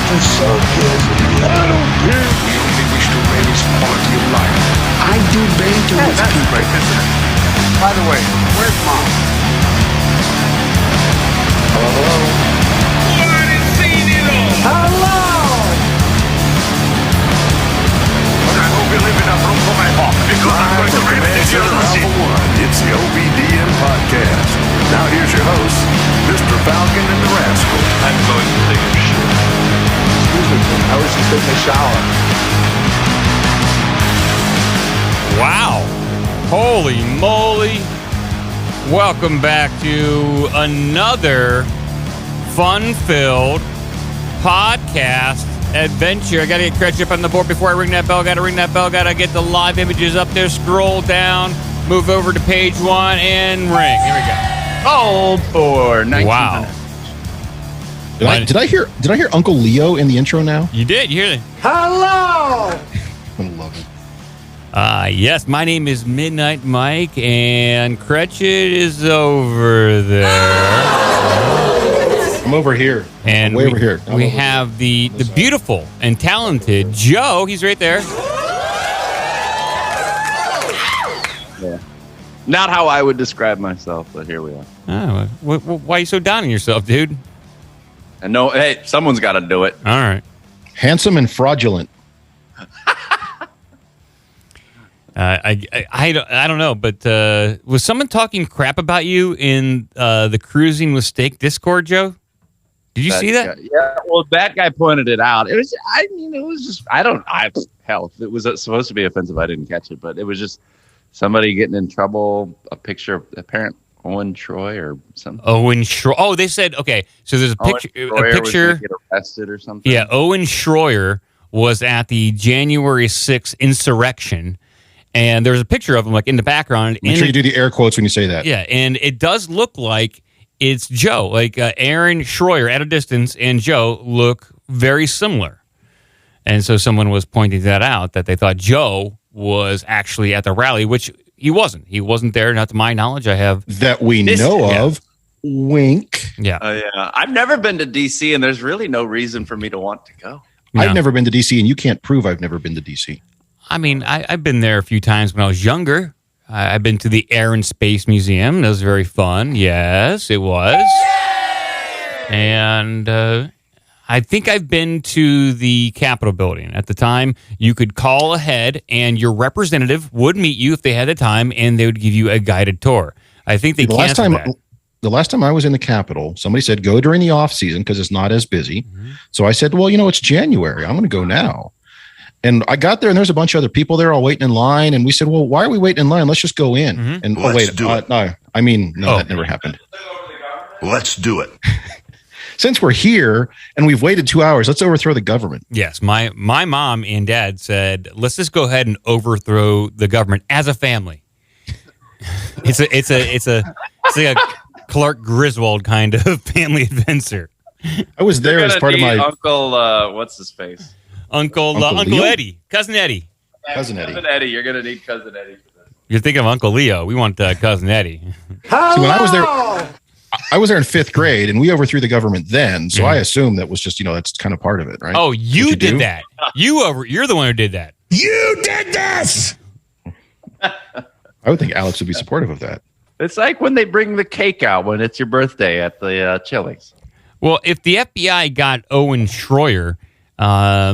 the circus. I don't care. We only wish to raise quality of life. I do banter with people. Great, isn't it? By the way, where's Mom? Hello? I didn't see it all. Hello! But I hope you leave enough room for my hawk, because I'm going to rip it into the sea. It's the OBDM podcast. Now here's your host, Mr. Falcon and the Rascal. I'm going to take a shit. Excuse me, I was just taking a shower. Wow. Holy moly. Welcome back to another fun-filled podcast adventure. I got to get Cretch up on the board before I ring that bell. Got to ring that bell. Got to get the live images up there. Scroll down. Move over to page 1 and ring. Here we go. Oh, for 19 Wow. Did I hear Uncle Leo in the intro now? You did. You hear it. Hello! I love it. Yes, my name is Midnight Mike, and Cretchet is over there. I'm over here. And way over here. I'm we over have the beautiful and talented Joe. He's right there. Yeah. Not how I would describe myself, but here we are. Oh, why are you so down on yourself, dude? And no, hey, someone's got to do it. All right. Handsome and fraudulent. I don't know, but was someone talking crap about you in the Cruising with Steak Discord, Joe? Did you see that? Yeah, well, that guy pointed it out. It was, hell, if it was supposed to be offensive, I didn't catch it, but it was just somebody getting in trouble, a picture of apparent Owen Troy or something. Owen Schroyer. Oh, they said, okay, so there's a picture. Was gonna get arrested or something. Yeah, Owen Schroyer was at the January 6th insurrection. And there's a picture of him, like, in the background. Make sure you do the air quotes when you say that. Yeah, and it does look like it's Joe. Like, Aaron Schroyer at a distance and Joe look very similar. And so someone was pointing that out, that they thought Joe was actually at the rally, which he wasn't. He wasn't there, not to my knowledge. I have... That we know of. Wink. Yeah. Yeah. I've never been to D.C., and there's really no reason for me to want to go. No. I've never been to D.C., and you can't prove I've never been to D.C. I mean, I've been there a few times when I was younger. I've been to the Air and Space Museum. That was very fun. Yes, it was. Yay! And I think I've been to the Capitol building. At the time, you could call ahead, and your representative would meet you if they had the time, and they would give you a guided tour. I think they canceled that. The last time I was in the Capitol, somebody said, go during the off season because it's not as busy. Mm-hmm. So I said, well, it's January. I'm going to go now. And I got there, and there's a bunch of other people there all waiting in line. And we said, well, why are we waiting in line? Let's just go in. Mm-hmm. And that never happened. Let's do it. Since we're here and we've waited 2 hours, let's overthrow the government. Yes, my mom and dad said, let's just go ahead and overthrow the government as a family. It's like a Clark Griswold kind of family adventure. I was there as part of my Uncle. What's his face? Uncle Eddie, Cousin Eddie. Cousin Eddie. Cousin Eddie. You're going to need Cousin Eddie for this. You're thinking of Uncle Leo. We want Cousin Eddie. See, when I was there in 5th grade, and we overthrew the government then. So I assume that was just, that's kind of part of it, right? Oh, you did that. You're the one who did that. You did this! I would think Alex would be supportive of that. It's like when they bring the cake out when it's your birthday at the Chili's. Well, if the FBI got Owen Schroyer... yeah,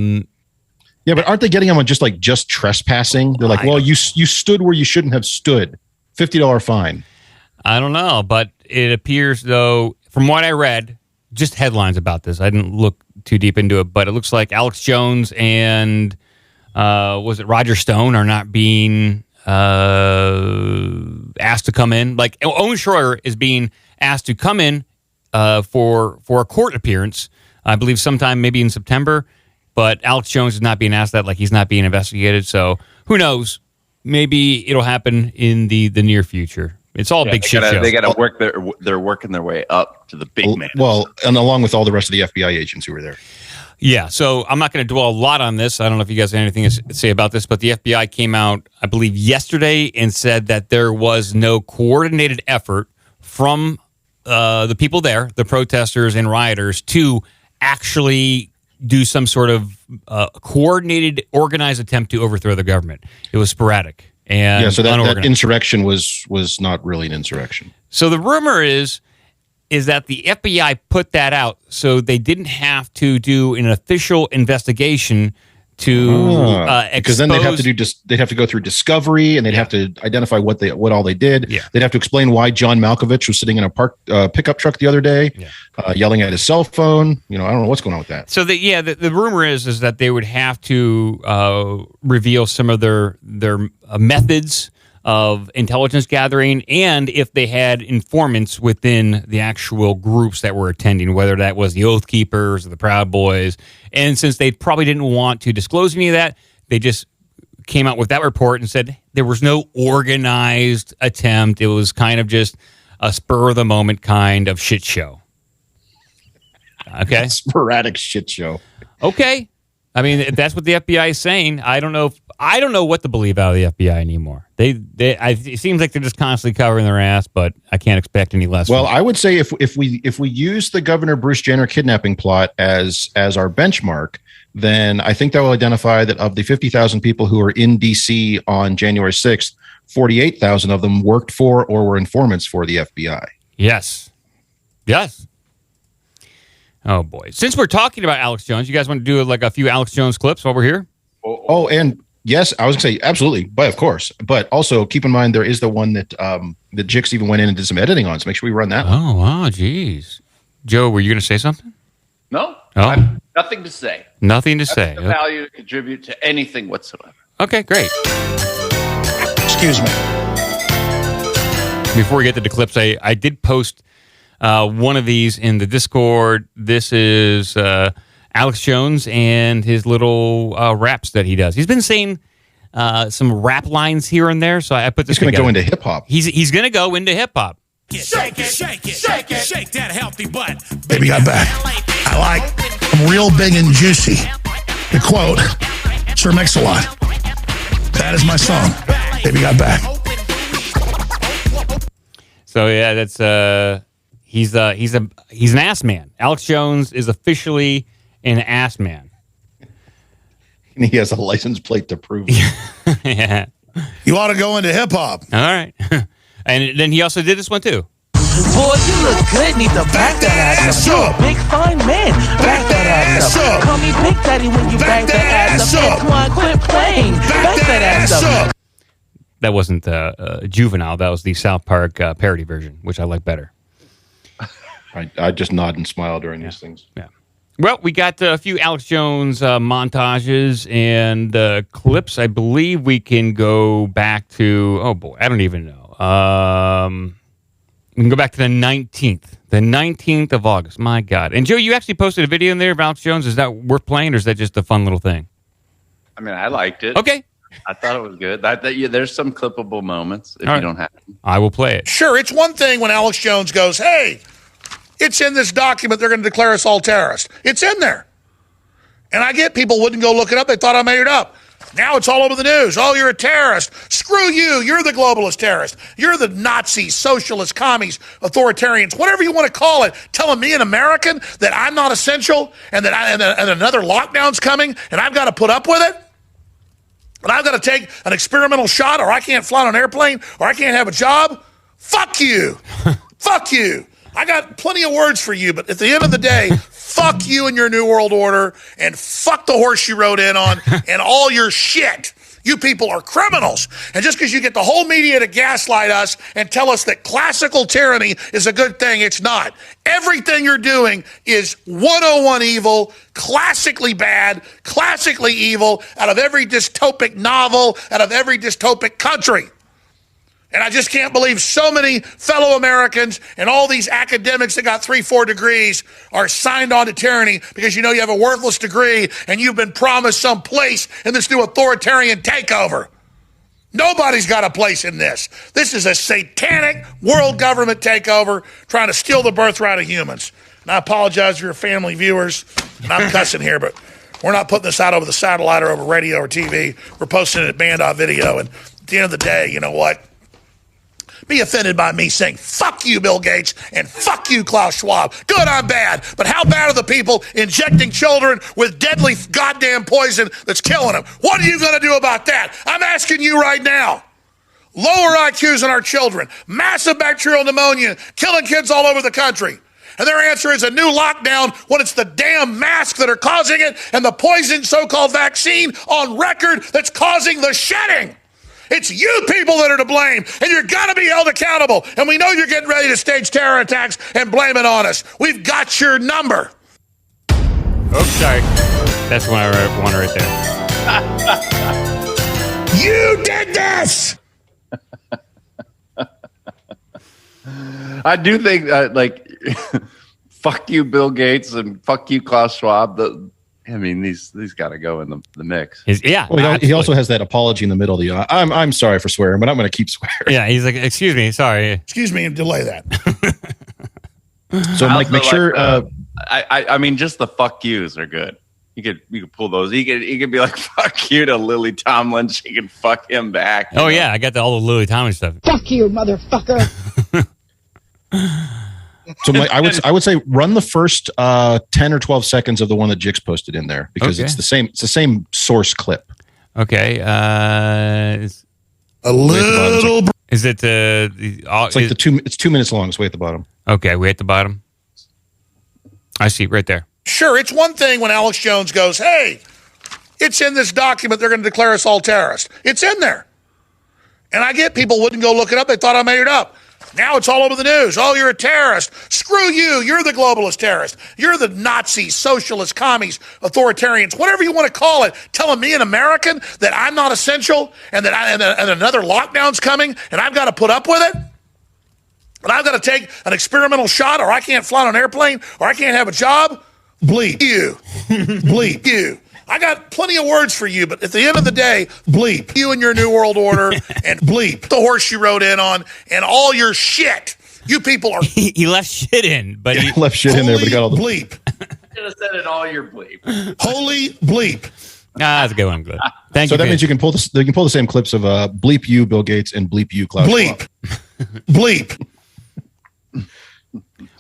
but aren't they getting him on just trespassing? They're like, well, you stood where you shouldn't have stood. $50 fine. I don't know, but it appears, though, from what I read, just headlines about this. I didn't look too deep into it, but it looks like Alex Jones and was it Roger Stone are not being asked to come in. Like, Owen Schroyer is being asked to come in for a court appearance, I believe sometime maybe in September. But Alex Jones is not being asked that, like he's not being investigated. So who knows? Maybe it'll happen in the near future. It's all a big shit show. They got to work they're working their way up to the big man. Well, and along with all the rest of the FBI agents who were there. Yeah, so I'm not going to dwell a lot on this. I don't know if you guys have anything to say about this, but the FBI came out, I believe, yesterday and said that there was no coordinated effort from the people there, the protesters and rioters, to actually do some sort of coordinated, organized attempt to overthrow the government. It was sporadic and so that unorganized. insurrection was not really an insurrection. So the rumor is that the FBI put that out so they didn't have to do an official investigation to because then they'd have to go through discovery, and they'd have to identify what all they did. Yeah. They'd have to explain why John Malkovich was sitting in a pickup truck the other day, yelling at his cell phone. I don't know what's going on with that. So the rumor is that they would have to reveal some of their methods of intelligence gathering, and if they had informants within the actual groups that were attending, whether that was the Oath Keepers or the Proud Boys. And since they probably didn't want to disclose any of that, they just came out with that report and said there was no organized attempt. It was kind of just a spur of the moment kind of shit show. Okay. Sporadic shit show. Okay. I mean, if that's what the FBI is saying, I don't know what to believe out of the FBI anymore. It seems like they're just constantly covering their ass, but I can't expect any less. Well, I would say if we use the Governor Bruce Jenner kidnapping plot as our benchmark, then I think that will identify that of the 50,000 people who were in D.C. on January 6th, 48,000 of them worked for or were informants for the FBI. Yes. Oh boy! Since we're talking about Alex Jones, you guys want to do like a few Alex Jones clips while we're here? Oh, and yes, I was going to say absolutely, but of course. But also keep in mind there is the one that the Jix even went in and did some editing on. So make sure we run that one. Oh, wow, geez. Joe, were you going to say something? No, Oh. I have nothing to say. Nothing to say. The value to contribute to anything whatsoever. Okay, great. Excuse me. Before we get to the clips, I did post one of these in the Discord. This is Alex Jones and his little raps that he does. He's been saying some rap lines here and there, so I put this He's going to together. go into hip hop. He's going to go into hip hop. Shake it, shake it, shake it, shake that healthy butt. Baby got back. I like them real big and juicy. To quote Sir Mix-a-Lot, that is my song. Baby got back. So yeah, that's he's an ass man. Alex Jones is officially an ass man. And he has a license plate to prove it. Yeah. You ought to go into hip hop. All right. And then he also did this one too. Boy, you look good, need to back that ass up. Big fine man, back that ass up. Call me Big Daddy when you back that ass up. Come on, quit playing, back that ass up. That wasn't Juvenile. That was the South Park parody version, which I like better. I just nod and smile during these things. Yeah. Well, we got a few Alex Jones montages and clips. I believe we can go back to, oh boy, I don't even know. We can go back to the 19th. The 19th of August. My God. And Joe, you actually posted a video in there of Alex Jones. Is that worth playing, or is that just a fun little thing? I mean, I liked it. Okay. I thought it was good. There's some clippable moments if All you right. don't have them. I will play it. Sure, it's one thing when Alex Jones goes, hey, it's in this document, they're going to declare us all terrorists. It's in there. And I get people wouldn't go look it up. They thought I made it up. Now it's all over the news. Oh, you're a terrorist. Screw you. You're the globalist terrorist. You're the Nazi, socialist, commies, authoritarians, whatever you want to call it, telling me, an American, that I'm not essential and that and another lockdown's coming and I've got to put up with it? And I've got to take an experimental shot, or I can't fly on an airplane, or I can't have a job? Fuck you. Fuck you. I got plenty of words for you, but at the end of the day, fuck you and your New World Order, and fuck the horse you rode in on, and all your shit. You people are criminals. And just because you get the whole media to gaslight us and tell us that classical tyranny is a good thing, it's not. Everything you're doing is 101 evil, classically bad, classically evil, out of every dystopic novel, out of every dystopic country. And I just can't believe so many fellow Americans and all these academics that got 3-4 degrees are signed on to tyranny because you know you have a worthless degree and you've been promised some place in this new authoritarian takeover. Nobody's got a place in this. This is a satanic world government takeover trying to steal the birthright of humans. And I apologize for your family viewers, and I'm cussing here, but we're not putting this out over the satellite or over radio or TV. We're posting it at Band.video. And at the end of the day, you know what? be offended by me saying, fuck you, Bill Gates, and fuck you, Klaus Schwab. Good, I'm bad. But how bad are the people injecting children with deadly goddamn poison that's killing them? What are you going to do about that? I'm asking you right now. Lower IQs in our children, massive bacterial pneumonia, killing kids all over the country. And their answer is a new lockdown when it's the damn masks that are causing it and the poison so-called vaccine on record that's causing the shedding. It's you people that are to blame, and you're going to be held accountable. And we know you're getting ready to stage terror attacks and blame it on us. We've got your number. Oops, sorry. That's one right there. You did this! I do think fuck you, Bill Gates, and fuck you, Klaus Schwab. These got to go in the mix. Well, he also has that apology in the middle. I'm sorry for swearing, but I'm going to keep swearing. Yeah, he's like, excuse me, sorry. Excuse me, and delay that. So, Mike, make sure. Just the fuck yous are good. You could pull those. He could be like fuck you to Lily Tomlin. She can fuck him back. Oh yeah, I got all the Lily Tomlin stuff. Fuck you, motherfucker. So Mike, I would say run the first 10 or 12 seconds of the one that Jix posted in there because it's the same source clip. Okay. A little. Is it? It's 2 minutes long. It's way at the bottom. Okay, way at the bottom. I see right there. Sure, it's one thing when Alex Jones goes, hey, it's in this document, they're going to declare us all terrorists. It's in there. And I get people wouldn't go look it up. They thought I made it up. Now it's all over the news. Oh, you're a terrorist. Screw you. You're the globalist terrorist. You're the Nazi, socialist, commies, authoritarians, whatever you want to call it, telling me, an American, that I'm not essential and that and another lockdown's coming and I've got to put up with it? And I've got to take an experimental shot, or I can't fly on an airplane, or I can't have a job? Bleep you. Bleep you. I got plenty of words for you, but at the end of the day, bleep you and your New World Order, and bleep the horse you rode in on, and all your shit. You people are. He left shit in, but he left shit in there, but he got all the bleep. Should have said it all your bleep. Holy bleep. That's a good one. Good. Thank you. So that Ben. means you can pull the same clips of bleep you, Bill Gates, and bleep you, Klaus Bleep. Bleep.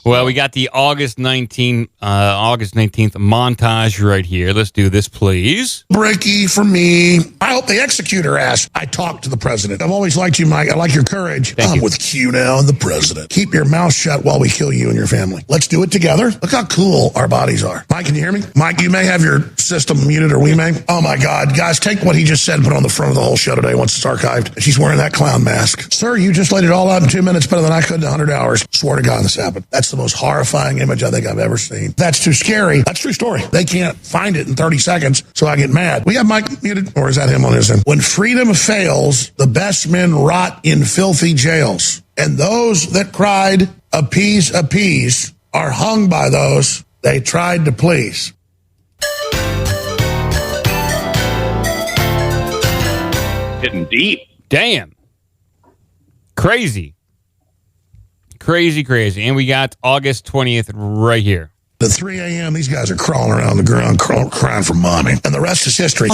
Well, we got the August 19th montage right here. Let's do this, please. Breaky for me. I hope they execute her ass. I talked to the president. I've always liked you, Mike. I like your courage. I'm with Q now and the president. Keep your mouth shut while we kill you and your family. Let's do it together. Look how cool our bodies are. Mike, can you hear me? Mike, you may have your system muted, or we may. Oh, my God. Guys, take what he just said and put it on the front of the whole show today once it's archived. She's wearing that clown mask. Sir, you just laid it all out in 2 minutes better than I could in 100 hours. Swear to God this happened. That's the most horrifying image I think I've ever seen. That's too scary. That's a true story. They can't find it in 30 seconds, so I get mad. We have Mike muted, or is that him on his end? When freedom fails, the best men rot in filthy jails. And those that cried, appease, appease, are hung by those they tried to please. Getting deep. Damn. Crazy. Crazy. And we got August 20th right here. At 3 a.m., these guys are crawling around the ground, crying for mommy. And the rest is history.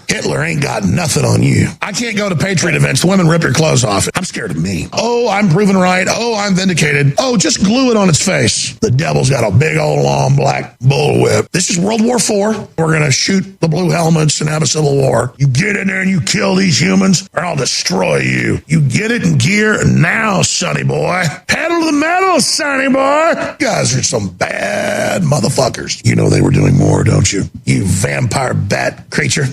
Hitler ain't got nothing on you. I can't go to Patriot events. The women rip your clothes off. I'm scared of me. Oh, I'm proven right. Oh, I'm vindicated. Oh, just glue it on its face. The devil's got a big old long black bullwhip. This is World War IV. We're going to shoot the blue helmets and have a civil war. You get in there and you kill these humans, or I'll destroy you. You get it in gear now, sonny boy. Pedal to the metal, sonny boy. You guys are some bad motherfuckers. You know they were doing more, don't you? You vampire bat creature.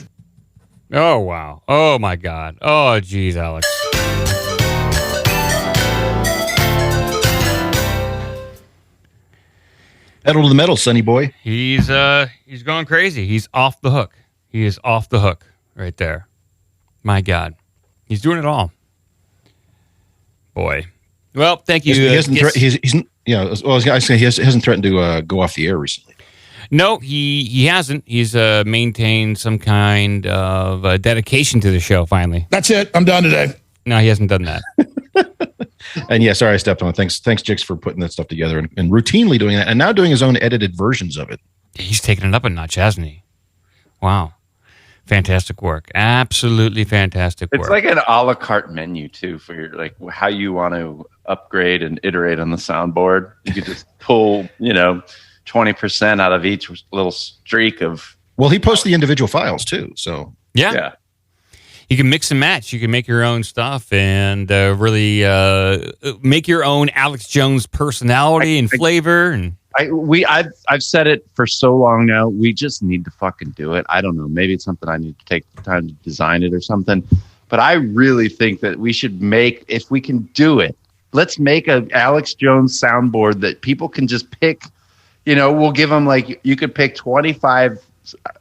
Oh, wow. Oh, my God. Oh, geez, Alex. Pedal to the metal, sonny boy. He's going crazy. He's off the hook. He is off the hook right there. My God. He's doing it all. Boy. Well, thank you. He hasn't threatened to go off the air recently. No, he hasn't. He's maintained some kind of dedication to the show, finally. That's it. I'm done today. No, he hasn't done that. And yeah, sorry I stepped on it. Thanks, Jix, for putting that stuff together and routinely doing that, and now doing his own edited versions of it. He's taken it up a notch, hasn't he? Wow. Fantastic work. Absolutely fantastic work. It's like an a la carte menu too for your, like how you want to upgrade and iterate on the soundboard. You could just pull, 20% out of each little streak of. Well, he posts the individual files too. So yeah. You can mix and match. You can make your own stuff and really make your own Alex Jones personality and flavor. And I've said it for so long now. We just need to fucking do it. I don't know. Maybe it's something I need to take time to design it or something. But I really think that we should make, if we can do it, let's make a Alex Jones soundboard that people can just pick. We'll give them you could pick 25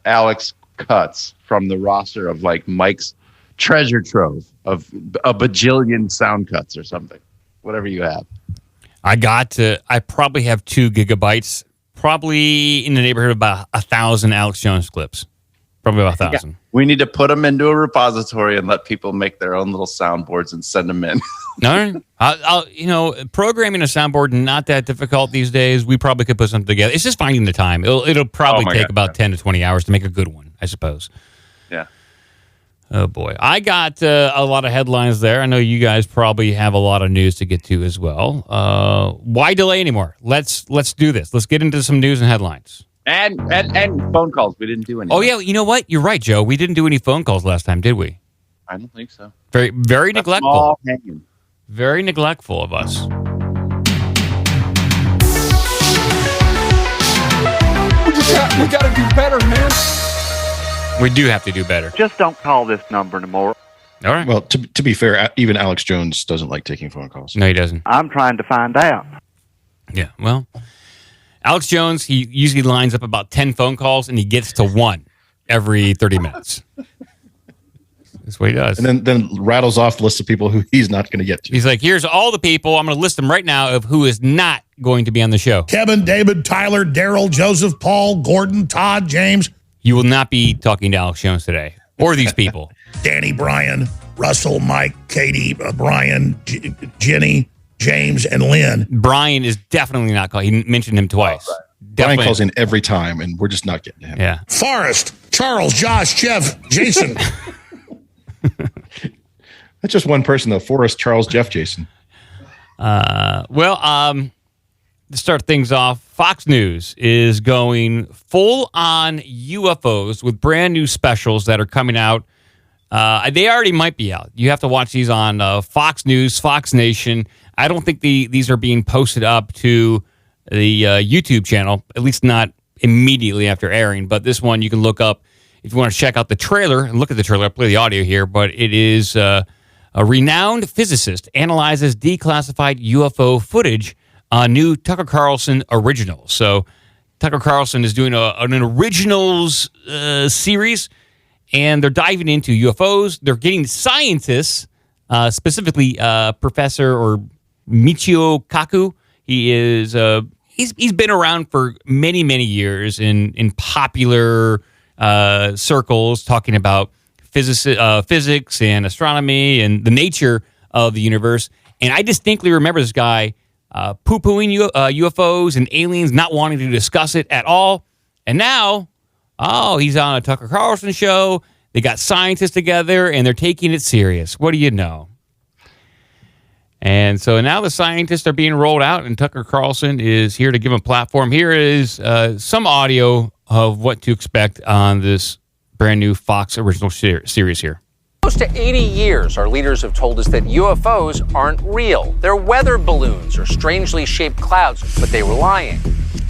Alex cuts from the roster of Mike's treasure trove of a bajillion sound cuts or something, whatever you have. I probably have 2 gigabytes, probably in the neighborhood of about 1,000 Alex Jones clips. Probably about 1,000. Yeah. We need to put them into a repository and let people make their own little soundboards and send them in. No, programming a soundboard, not that difficult these days. We probably could put something together. It's just finding the time. It'll probably take about 10 to 20 hours to make a good one, I suppose. Yeah. Oh, boy. I got a lot of headlines there. I know you guys probably have a lot of news to get to as well. Why delay anymore? Let's do this. Let's get into some news and headlines. And phone calls. We didn't do any. Oh, yeah. You know what? You're right, Joe. We didn't do any phone calls last time, did we? I don't think so. Very, very neglectful. All hanging. Very neglectful of us. We got to do better, man. We do have to do better. Just don't call this number anymore. All right. Well, to be fair, even Alex Jones doesn't like taking phone calls. No, he doesn't. I'm trying to find out. Yeah, well, Alex Jones, he usually lines up about 10 phone calls, and he gets to 1 every 30 minutes. That's what he does. And then rattles off lists of people who he's not going to get to. He's like, here's all the people. I'm going to list them right now of who is not going to be on the show. Kevin, David, Tyler, Daryl, Joseph, Paul, Gordon, Todd, James. You will not be talking to Alex Jones today, or these people. Danny, Brian, Russell, Mike, Katie, Brian, Jenny, James, and Lynn. Brian is definitely not called. He mentioned him twice. Oh, right. Brian calls in every time, and we're just not getting to him. Yeah. Forrest, Charles, Josh, Jeff, Jason. That's just one person, though. Forrest, Charles, Jeff, Jason. To start things off, Fox News is going full on UFOs with brand new specials that are coming out. They already might be out. You have to watch these on Fox News, Fox Nation. I don't think these are being posted up to the YouTube channel, at least not immediately after airing. But this one you can look up if you want to check out the trailer and look at the trailer. I'll play the audio here, but it is a renowned physicist analyzes declassified UFO footage on new Tucker Carlson original. So Tucker Carlson is doing an originals series, and they're diving into UFOs. They're getting scientists, specifically Professor or Michio Kaku. He is he's been around for many, many years in popular circles, talking about physics and astronomy and the nature of the universe. And I distinctly remember this guy poo-pooing UFOs and aliens, not wanting to discuss it at all. And now, he's on a Tucker Carlson show. They got scientists together, and they're taking it serious. What do you know? And so now the scientists are being rolled out, and Tucker Carlson is here to give them a platform. Here is some audio of what to expect on this brand new Fox original series here. Close to 80 years, our leaders have told us that UFOs aren't real. They're weather balloons or strangely shaped clouds, but they were lying.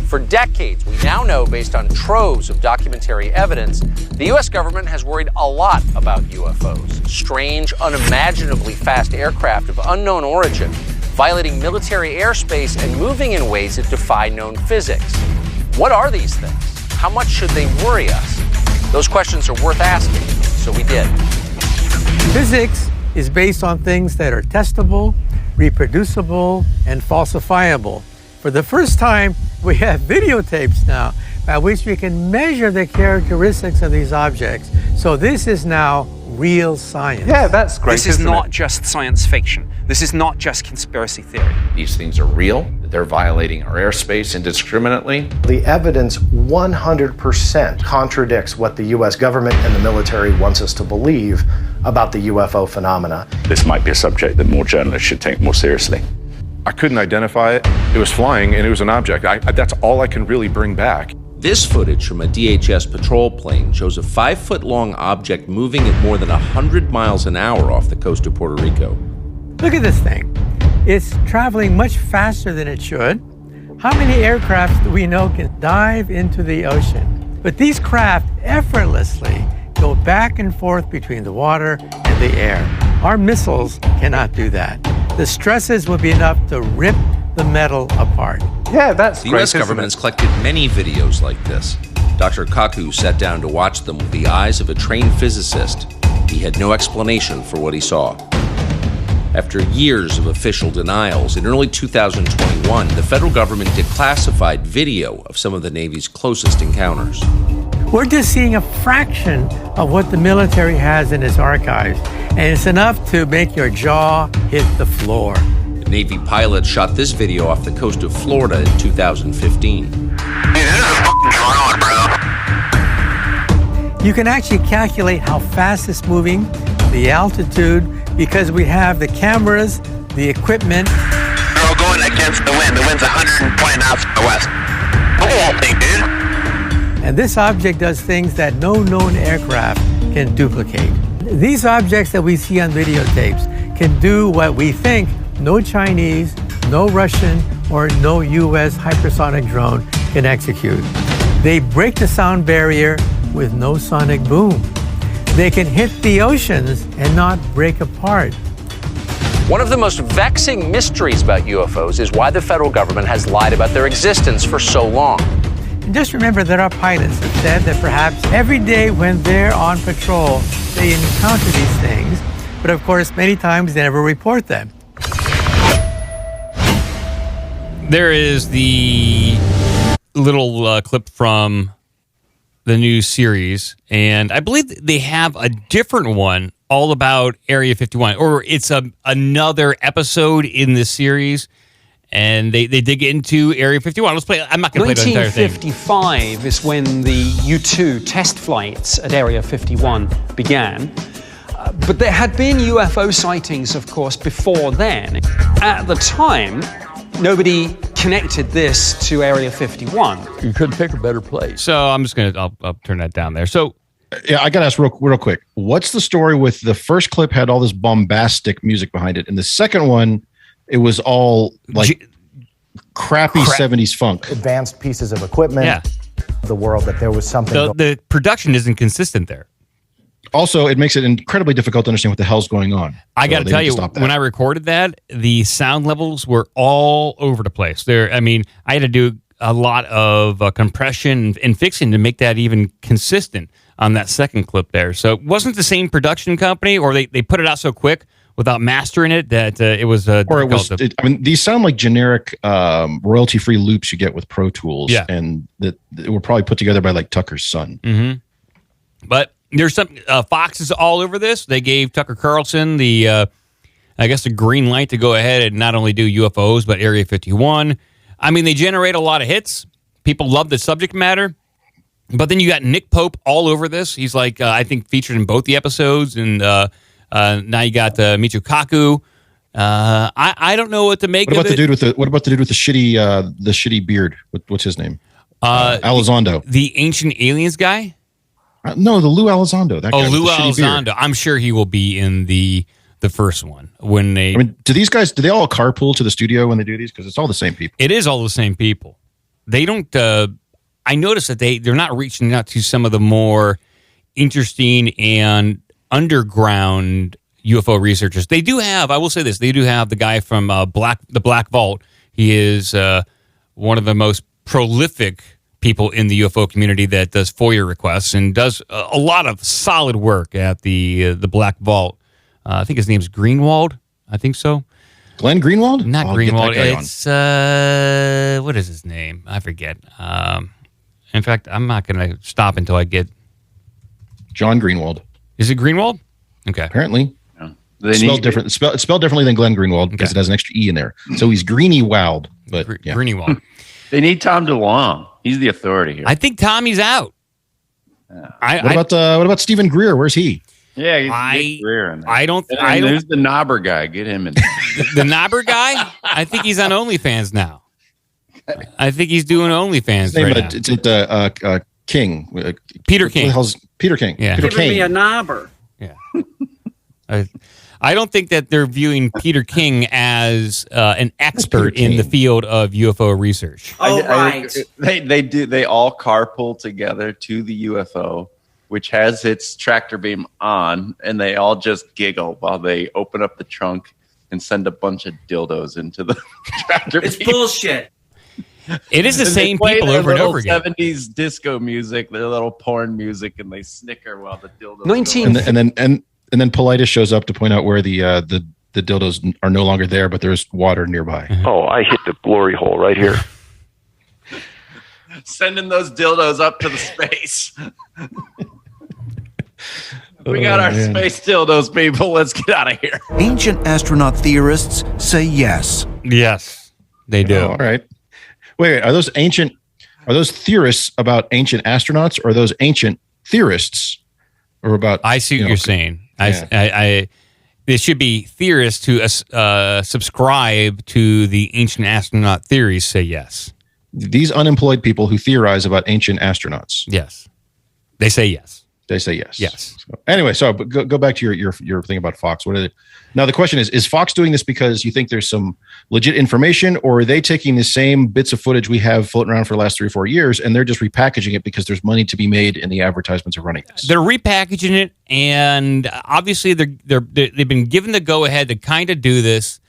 For decades, we now know, based on troves of documentary evidence, the U.S. government has worried a lot about UFOs. Strange, unimaginably fast aircraft of unknown origin, violating military airspace and moving in ways that defy known physics. What are these things? How much should they worry us? Those questions are worth asking, so we did. Physics is based on things that are testable, reproducible, and falsifiable. For the first time, we have videotapes now by which we can measure the characteristics of these objects. So this is now real science. Yeah, that's great. This is not just science fiction. This is not just conspiracy theory. These things are real. They're violating our airspace indiscriminately. The evidence 100% contradicts what the U.S. government and the military wants us to believe about the UFO phenomena. This might be a subject that more journalists should take more seriously. I couldn't identify it. It was flying and it was an object. That's all I can really bring back. This footage from a DHS patrol plane shows a 5-foot-long object moving at more than 100 miles an hour off the coast of Puerto Rico. Look at this thing. It's traveling much faster than it should. How many aircraft do we know can dive into the ocean? But these craft effortlessly go back and forth between the water and the air. Our missiles cannot do that. The stresses would be enough to rip the metal apart. Yeah, that's The U.S. government has collected many videos like this. Dr. Kaku sat down to watch them with the eyes of a trained physicist. He had no explanation for what he saw. After years of official denials, in early 2021, the federal government declassified video of some of the Navy's closest encounters. We're just seeing a fraction of what the military has in its archives, and it's enough to make your jaw hit the floor. A Navy pilot shot this video off the coast of Florida in 2015. You can actually calculate how fast it's moving, the altitude, because we have the cameras, the equipment. They're all going against the wind. The wind's 120 knots to the west. The whole thing, dude. And this object does things that no known aircraft can duplicate. These objects that we see on videotapes can do what we think no Chinese, no Russian, or no U.S. hypersonic drone can execute. They break the sound barrier with no sonic boom. They can hit the oceans and not break apart. One of the most vexing mysteries about UFOs is why the federal government has lied about their existence for so long. And just remember that our pilots have said that perhaps every day when they're on patrol, they encounter these things, but of course, many times they never report them. There is the little clip from the new series, and I believe they have a different one all about Area 51, or it's another episode in the series, and they dig into Area 51. Let's play. I'm not going to play the entire thing. 1955 is when the U-2 test flights at Area 51 began. But there had been UFO sightings, of course, before then. At the time, nobody connected this to Area 51. You couldn't pick a better place. So I'm just going to, I'll turn that down there. So, yeah, I got to ask real quick. What's the story with the first clip had all this bombastic music behind it, and the second one, it was all like crappy 70s funk. Advanced pieces of equipment. Yeah. The world that there was something. The production isn't consistent there. Also, it makes it incredibly difficult to understand what the hell's going on. I got to tell you, when I recorded that, the sound levels were all over the place. I had to do a lot of compression and fixing to make that even consistent on that second clip there. So it wasn't the same production company, or they put it out so quick without mastering it that it was these sound like generic royalty-free loops you get with Pro Tools, and that were probably put together by like Tucker's son. Mm-hmm. But there's some Fox is all over this. They gave Tucker Carlson the green light to go ahead and not only do UFOs but Area 51. I mean, they generate a lot of hits. People love the subject matter. But then you got Nick Pope all over this. He's like, I think, featured in both the episodes. And now you got Michio Kaku. I don't know what to make of it. What about the dude with the shitty beard? What's his name? Elizondo. The Ancient Aliens guy? No, the Lou Elizondo. That guy Lou Elizondo. I'm sure he will be in the first one. Do these guys, do they all carpool to the studio when they do these? Because it's all the same people. It is all the same people. They don't... I noticed that they're not reaching out to some of the more interesting and underground UFO researchers. They do have, I will say this, they do have the guy from the Black Vault. He is one of the most prolific people in the UFO community that does FOIA requests and does a lot of solid work at the Black Vault. I think his name's Greenwald. I think so. Glenn Greenwald? Not Greenwald. It's what is his name? I forget. In fact, I'm not going to stop until I get John Greenwald. Is it Greenwald? Okay. Apparently. It's spelled different. It's spelled differently than Glenn Greenwald because it has an extra E in there. So he's Greeny-Wald. But yeah. Greeny-Wald. They need Tom DeLonge. He's the authority here. I think Tommy's out. What about Stephen Greer? Where's he? Yeah, he's Greer in there. I don't. There's the Knobber guy. Get him in. The Knobber guy? I think he's on OnlyFans now. I think he's doing OnlyFans right now. It's King. Peter King. What the hell's Peter King? Yeah. Giving me a knobber. Yeah. I don't think that they're viewing Peter King as an expert in the field of UFO research. Right. They do. They all carpool together to the UFO, which has its tractor beam on, and they all just giggle while they open up the trunk and send a bunch of dildos into the tractor beam. It's bullshit. It is the same people over and over again. 70s disco music, their little porn music, and they snicker while the dildos. And then Politis shows up to point out where the dildos are no longer there, but there's water nearby. Oh, I hit the glory hole right here. Sending those dildos up to the space. We got our space dildos, people. Let's get out of here. Ancient astronaut theorists say yes. Yes, they do. Oh, all right. Wait, are those theorists about ancient astronauts, or are those ancient theorists, or about? I see what you're saying. Yeah. It should be theorists who subscribe to the ancient astronaut theories say yes. These unemployed people who theorize about ancient astronauts. Yes, they say yes. They say yes. Yes. So, anyway, so go back to your thing about Fox. What is it? Now the question is Fox doing this because you think there's some legit information, or are they taking the same bits of footage we have floating around for the last 3 or 4 years and they're just repackaging it because there's money to be made in the advertisements of running this? They're repackaging it, and obviously they've been given the go ahead to kind of do this.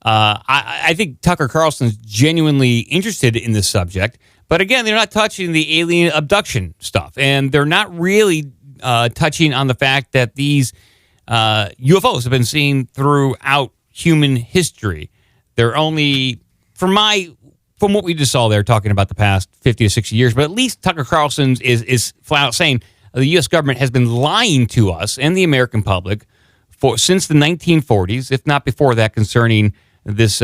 I think Tucker Carlson's genuinely interested in this subject, but again, they're not touching the alien abduction stuff, and they're not really touching on the fact that these UFOs have been seen throughout human history. They're only, from what we just saw there, talking about the past 50 to 60 years, but at least Tucker Carlson is flat out saying the U.S. government has been lying to us and the American public since the 1940s, if not before that, concerning this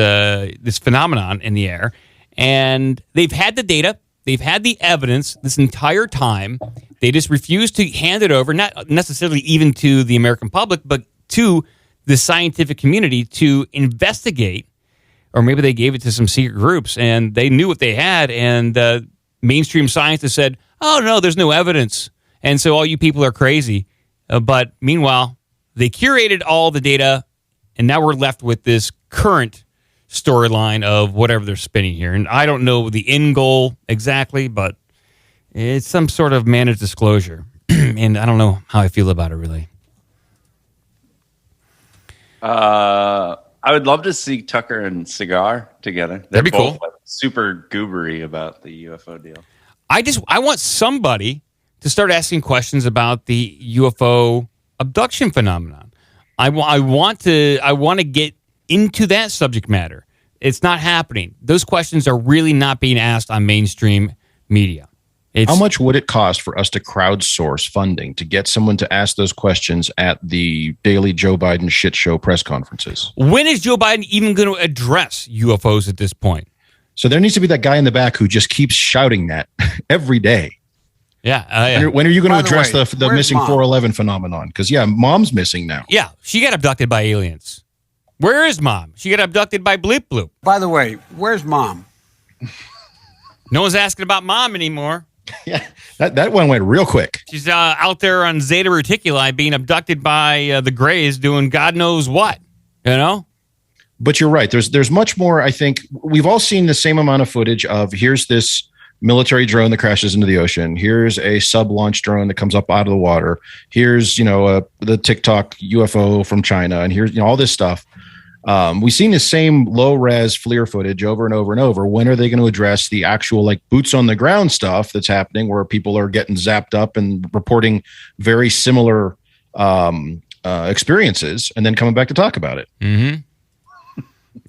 phenomenon in the air. And they've had the data, they've had the evidence this entire time. They just refuse to hand it over, not necessarily even to the American public, but to the scientific community to investigate. Or maybe they gave it to some secret groups and they knew what they had, and mainstream scientists said, oh, no, there's no evidence. And so all you people are crazy. But meanwhile, they curated all the data, and now we're left with this current storyline of whatever they're spinning here. And I don't know the end goal exactly, but it's some sort of managed disclosure. And I don't know how I feel about it, really. I would love to see Tucker and Cigar together. That'd be both, cool. like, super goobery about the UFO deal. I want somebody to start asking questions about the UFO abduction phenomenon. I want to get into that subject matter. It's not happening. Those questions are really not being asked on mainstream media. How much would it cost for us to crowdsource funding to get someone to ask those questions at the daily Joe Biden shit show press conferences? When is Joe Biden even going to address UFOs at this point? So there needs to be that guy in the back who just keeps shouting that every day. Yeah. When are you going to address way, the where's missing Mom? 411 phenomenon? Because, Mom's missing now. Yeah, she got abducted by aliens. Where is Mom? She got abducted by Bleep Bloop. By the way, where's Mom? No one's asking about Mom anymore. Yeah, that one went real quick. She's out there on Zeta Reticuli being abducted by the Greys doing God knows what, But you're right. There's much more, I think. We've all seen the same amount of footage of here's this military drone that crashes into the ocean. Here's a sub-launch drone that comes up out of the water. Here's, the TikTok UFO from China. And here's, all this stuff. We've seen the same low-res FLIR footage over and over and over. When are they going to address the actual boots-on-the-ground stuff that's happening where people are getting zapped up and reporting very similar experiences and then coming back to talk about it? Mm-hmm.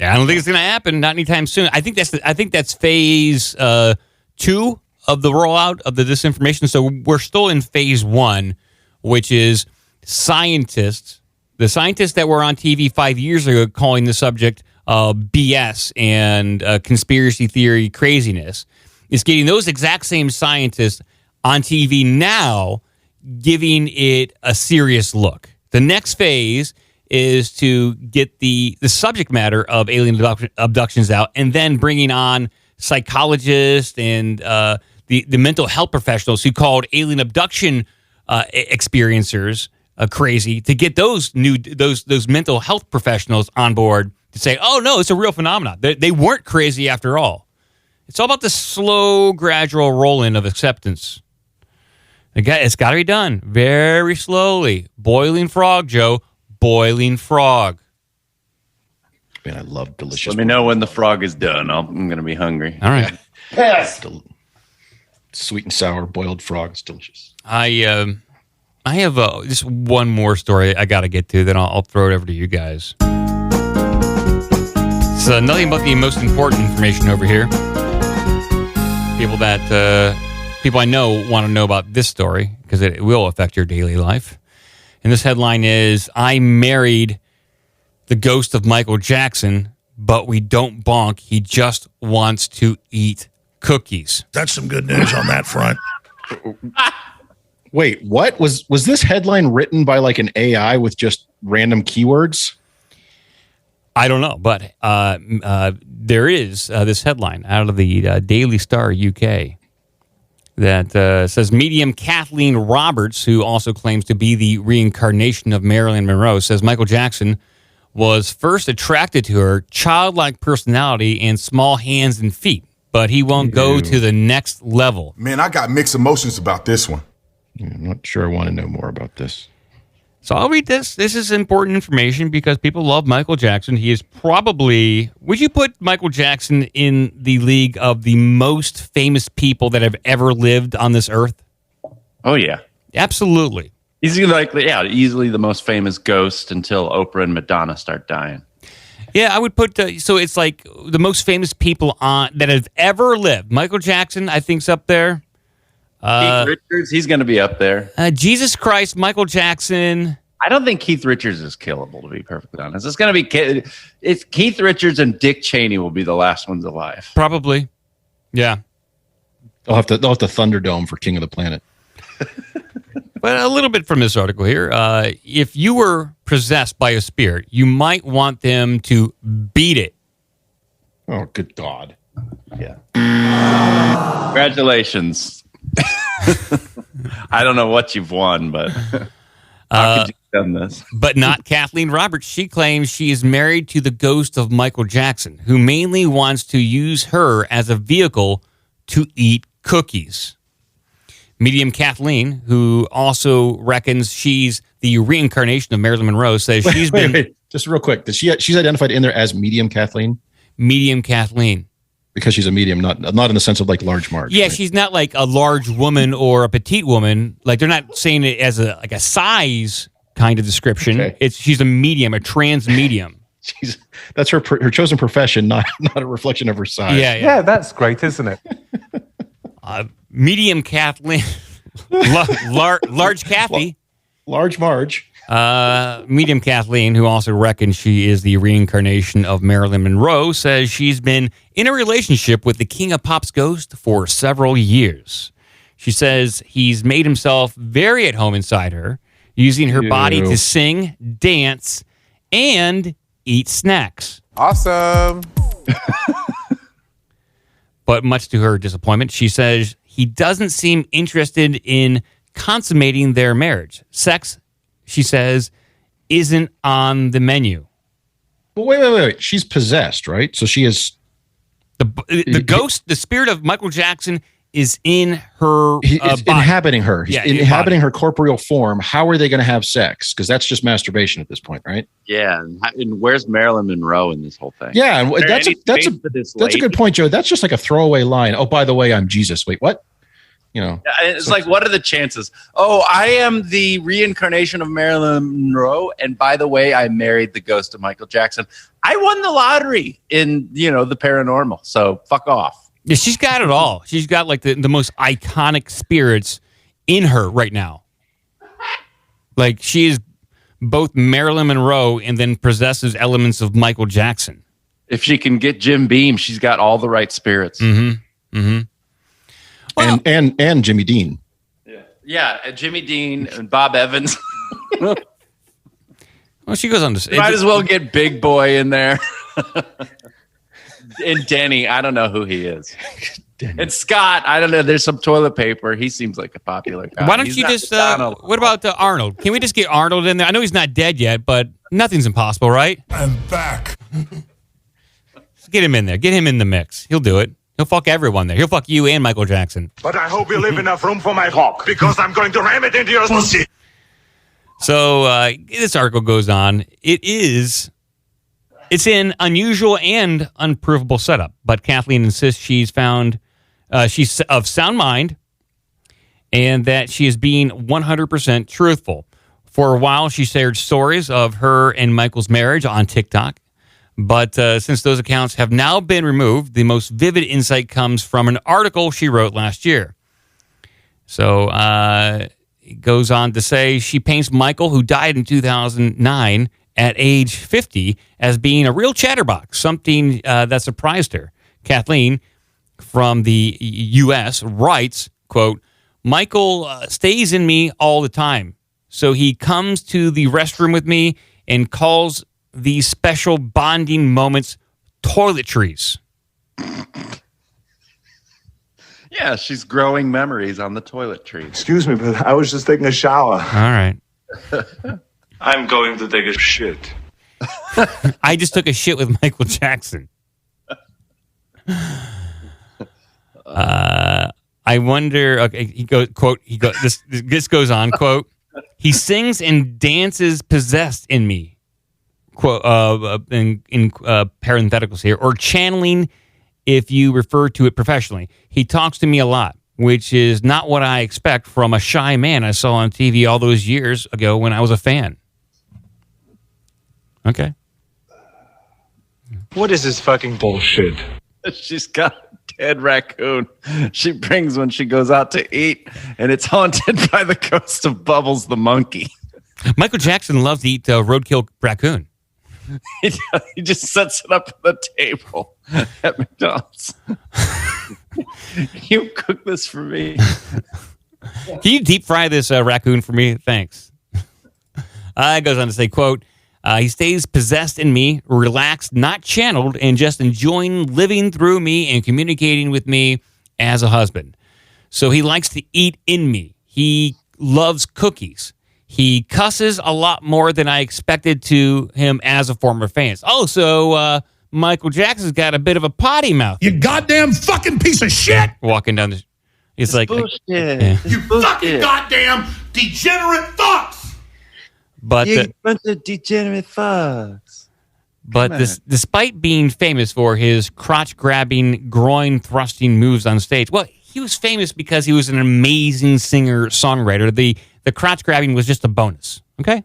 Yeah, I don't think it's going to happen. Not anytime soon. I think that's phase 2 of the rollout of the disinformation. So we're still in phase 1, which is scientists The scientists that were on TV 5 years ago calling the subject BS and conspiracy theory craziness is getting those exact same scientists on TV now, giving it a serious look. The next phase is to get the subject matter of alien abductions out, and then bringing on psychologists and the mental health professionals who called alien abduction experiencers crazy, to get those mental health professionals on board to say, oh no, it's a real phenomenon. They weren't crazy after all. It's all about the slow, gradual roll-in of acceptance. It's got to be done very slowly. Boiling frog, Joe. Boiling frog. Man, I love delicious. Let me know when the frog is done. I'm going to be hungry. All right. Yes. Sweet and sour boiled frog. It's delicious. I have just one more story I got to get to, then I'll throw it over to you guys. It's nothing but the most important information over here. People I know want to know about this story because it will affect your daily life. And this headline is, I married the ghost of Michael Jackson, but we don't bonk. He just wants to eat cookies. That's some good news on that front. Wait, what? Was this headline written by like an AI with just random keywords? I don't know, but there is this headline out of the Daily Star UK that says medium Kathleen Roberts, who also claims to be the reincarnation of Marilyn Monroe, says Michael Jackson was first attracted to her childlike personality and small hands and feet, but he won't go to the next level. Man, I got mixed emotions about this one. I'm not sure I want to know more about this. So I'll read this. This is important information because people love Michael Jackson. He is probably... Would you put Michael Jackson in the league of the most famous people that have ever lived on this earth? Oh, yeah. Absolutely. He's easily the most famous ghost until Oprah and Madonna start dying. Yeah, I would put... so it's like the most famous people that have ever lived. Michael Jackson, I think, is up there. Keith Richards, he's going to be up there. Jesus Christ, Michael Jackson. I don't think Keith Richards is killable, to be perfectly honest. It's going to be it's Keith Richards and Dick Cheney will be the last ones alive. Probably. Yeah. They'll have to Thunderdome for King of the Planet. But a little bit from this article here. If you were possessed by a spirit, you might want them to beat it. Oh, good God. Yeah. Congratulations. I don't know what you've won, but how could you have done this? But not Kathleen Roberts. She claims she is married to the ghost of Michael Jackson, who mainly wants to use her as a vehicle to eat cookies. Medium Kathleen, who also reckons she's the reincarnation of Marilyn Monroe, says she's been... Wait. Just real quick. She's identified in there as Medium Kathleen? Medium Kathleen. Because she's a medium, not in the sense of like large Marge. Yeah, right? She's not like a large woman or a petite woman. Like they're not saying it as a size kind of description. Okay. She's a medium, a trans medium. That's her chosen profession, not a reflection of her size. Yeah, that's great, isn't it? Medium Kathleen, large Kathy, large Marge. Medium Kathleen, who also reckons she is the reincarnation of Marilyn Monroe, says she's been in a relationship with the King of Pop's ghost for several years. She says he's made himself very at home inside her, using her body to sing, dance, and eat snacks. Awesome. But much to her disappointment, she says he doesn't seem interested in consummating their marriage. Sex, she says, isn't on the menu. Well, wait. She's possessed, right? So she is... The ghost, the spirit of Michael Jackson is in her He's body. Inhabiting her. He's inhabiting body. her corporeal form. How are they going to have sex? Because that's just masturbation at this point, right? Yeah. And where's Marilyn Monroe in this whole thing? Yeah, and that's a good point, Joe. That's just like a throwaway line. Oh, by the way, I'm Jesus. Wait, what? You know, it's like, what are the chances? Oh, I am the reincarnation of Marilyn Monroe, and by the way, I married the ghost of Michael Jackson. I won the lottery in the paranormal. So fuck off. Yeah, she's got it all. She's got like the most iconic spirits in her right now. Like she is both Marilyn Monroe and then possesses elements of Michael Jackson. If she can get Jim Beam, she's got all the right spirits. Mm-hmm. Mm-hmm. Well, and Jimmy Dean. Yeah, Jimmy Dean and Bob Evans. Well, she goes on to say, might as well get Big Boy in there. And Denny, I don't know who he is. And Scott, I don't know. There's some toilet paper. He seems like a popular guy. why don't you just, what about Arnold? Can we just get Arnold in there? I know he's not dead yet, but nothing's impossible, right? I'm back. Get him in there. Get him in the mix. He'll do it. He'll fuck everyone there. He'll fuck you and Michael Jackson. But I hope you leave enough room for my cock, because I'm going to ram it into your pussy. So this article goes on. It's an unusual and unprovable setup, but Kathleen insists she's of sound mind and that she is being 100% truthful. For a while, she shared stories of her and Michael's marriage on TikTok. But since those accounts have now been removed, the most vivid insight comes from an article she wrote last year. So it goes on to say she paints Michael, who died in 2009 at age 50, as being a real chatterbox, something that surprised her. Kathleen from the U.S. writes, quote, Michael stays in me all the time. So he comes to the restroom with me and calls these special bonding moments toiletries. Yeah, she's growing memories on the toilet tree. Excuse me, but I was just taking a shower. All right. I'm going to take a shit. I just took a shit with Michael Jackson. I wonder. Okay, he goes. Quote. This goes on. Quote. He sings and dances possessed in me. Quote, in parentheticals here, or channeling if you refer to it professionally. He talks to me a lot, which is not what I expect from a shy man I saw on TV all those years ago when I was a fan. Okay. What is this fucking bullshit? She's got a dead raccoon she brings when she goes out to eat, and it's haunted by the ghost of Bubbles the monkey. Michael Jackson loves to eat roadkill raccoon. He just sets it up on the table at McDonald's. You cook this for me. Can you deep fry this raccoon for me? Thanks. It goes on to say, quote, he stays possessed in me, relaxed, not channeled, and just enjoying living through me and communicating with me as a husband. So he likes to eat in me. He loves cookies. He cusses a lot more than I expected to him as a former fan. Oh, so Michael Jackson's got a bit of a potty mouth. You goddamn fucking piece of shit! Walking down the... It's like... bullshit. Yeah. You fucking goddamn degenerate fucks! But you bunch of degenerate fucks. But despite being famous for his crotch-grabbing, groin-thrusting moves on stage, well, he was famous because he was an amazing singer-songwriter. The crotch-grabbing was just a bonus, okay?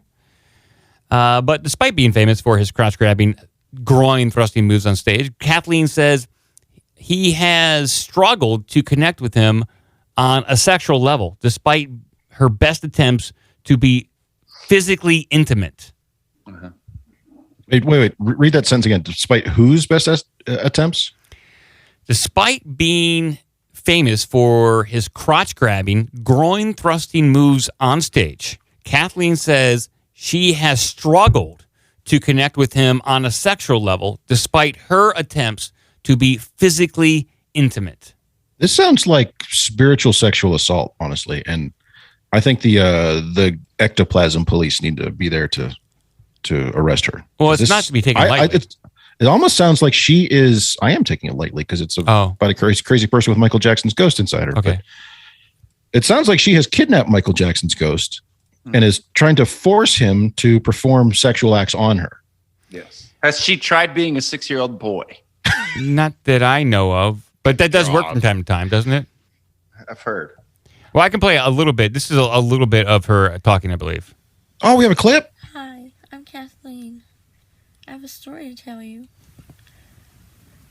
But despite being famous for his crotch-grabbing, groin-thrusting moves on stage, Kathleen says he has struggled to connect with him on a sexual level, despite her best attempts to be physically intimate. Uh-huh. Wait. Read that sentence again. Despite whose best attempts? Despite being famous for his crotch-grabbing, groin-thrusting moves on stage, Kathleen says she has struggled to connect with him on a sexual level, despite her attempts to be physically intimate. This sounds like spiritual sexual assault, honestly, and I think the ectoplasm police need to be there to arrest her. Well, it's not to be taken lightly. It almost sounds like she is. I am taking it lightly because it's about a crazy person with Michael Jackson's ghost inside her. Okay. But it sounds like she has kidnapped Michael Jackson's ghost and is trying to force him to perform sexual acts on her. Yes. Has she tried being a 6-year-old boy? Not that I know of, but that does work from time to time, doesn't it? I've heard. Well, I can play a little bit. This is a little bit of her talking, I believe. Oh, we have a clip? Hi, I'm Kathleen. I have a story to tell you.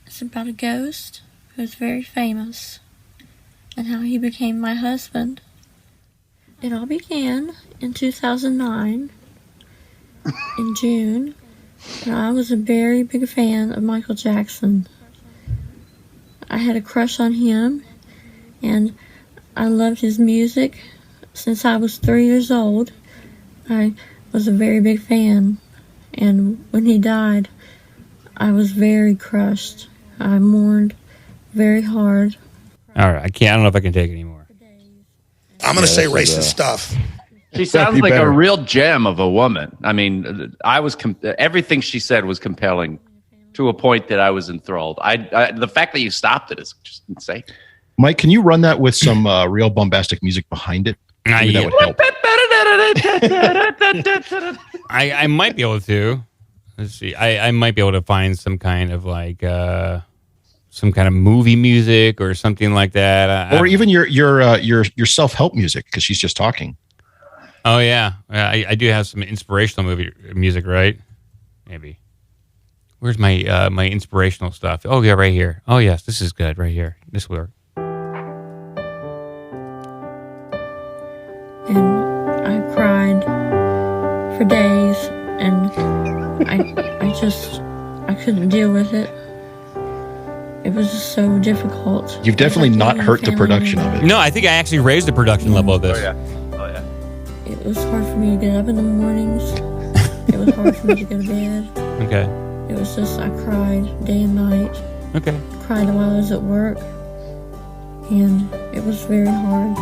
It's about a ghost who's very famous and how he became my husband. It all began in 2009 in June. And I was a very big fan of Michael Jackson. I had a crush on him, and I loved his music. Since I was 3 years old, I was a very big fan. And when he died, I was very crushed. I mourned very hard. All right, I don't know if I can take it anymore. I'm going to say racist stuff. She sounds like a real gem of a woman. I mean, everything she said was compelling to a point that I was enthralled. The fact that you stopped it is just insane. Mike, can you run that with some real bombastic music behind it? Maybe that would help. I might be able to. Let's see. I might be able to find some kind of like some kind of movie music or something like that. Or even your self-help music, because she's just talking. Oh yeah, I do have some inspirational movie music, right? Maybe. Where's my my inspirational stuff? Oh yeah, right here. Oh yes, this is good right here. This will work. And I cried for days, and I couldn't deal with it. It was just so difficult. You've definitely not hurt the production of it. No, I think I actually raised the production level of this. Oh yeah. It was hard for me to get up in the mornings. It was hard for me to go to bed. Okay. It was just, I cried day and night. Okay. Cried while I was at work. And it was very hard.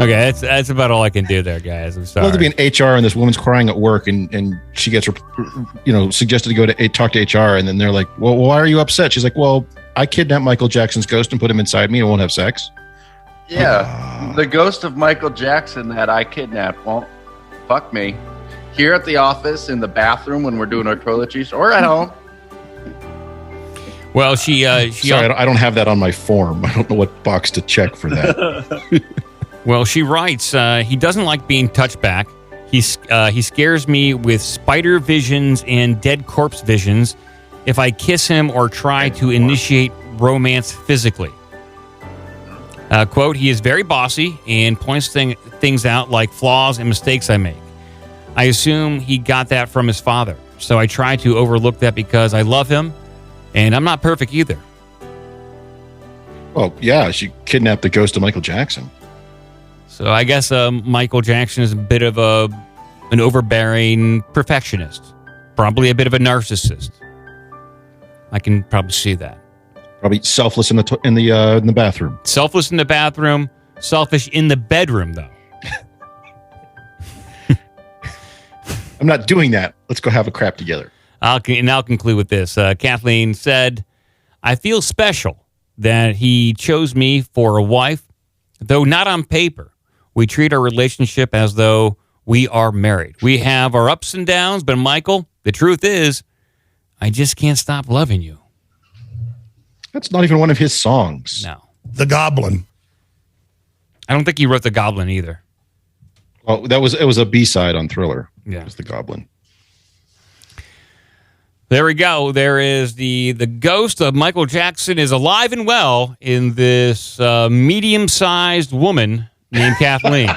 Okay, that's about all I can do there, guys. I'm sorry. I'd love to be in HR and this woman's crying at work, and she gets, suggested to go to talk to HR, and then they're like, "Well, why are you upset?" She's like, "Well, I kidnapped Michael Jackson's ghost and put him inside me and won't have sex." Yeah, the ghost of Michael Jackson that I kidnapped won't fuck me. Here at the office, in the bathroom when we're doing our toiletries, or at home. Well, she Sorry, I don't have that on my form. I don't know what box to check for that. Well, she writes, he doesn't like being touched back. He scares me with spider visions and dead corpse visions if I kiss him or try to initiate romance physically. Quote, he is very bossy and points things out like flaws and mistakes I make. I assume he got that from his father, so I try to overlook that because I love him, and I'm not perfect either. Well, yeah, she kidnapped the ghost of Michael Jackson. So I guess Michael Jackson is a bit of an overbearing perfectionist, probably a bit of a narcissist. I can probably see that. Probably selfless in the bathroom. Selfless in the bathroom, selfish in the bedroom, though. I'm not doing that. Let's go have a crap together. I'll conclude with this. Kathleen said, I feel special that he chose me for a wife, though not on paper. We treat our relationship as though we are married. We have our ups and downs, but Michael, the truth is, I just can't stop loving you. That's not even one of his songs. No. The Goblin. I don't think he wrote The Goblin either. Well, it was a B-side on Thriller. Yeah. It was The Goblin. There we go. There is the ghost of Michael Jackson is alive and well in this medium-sized woman named Kathleen.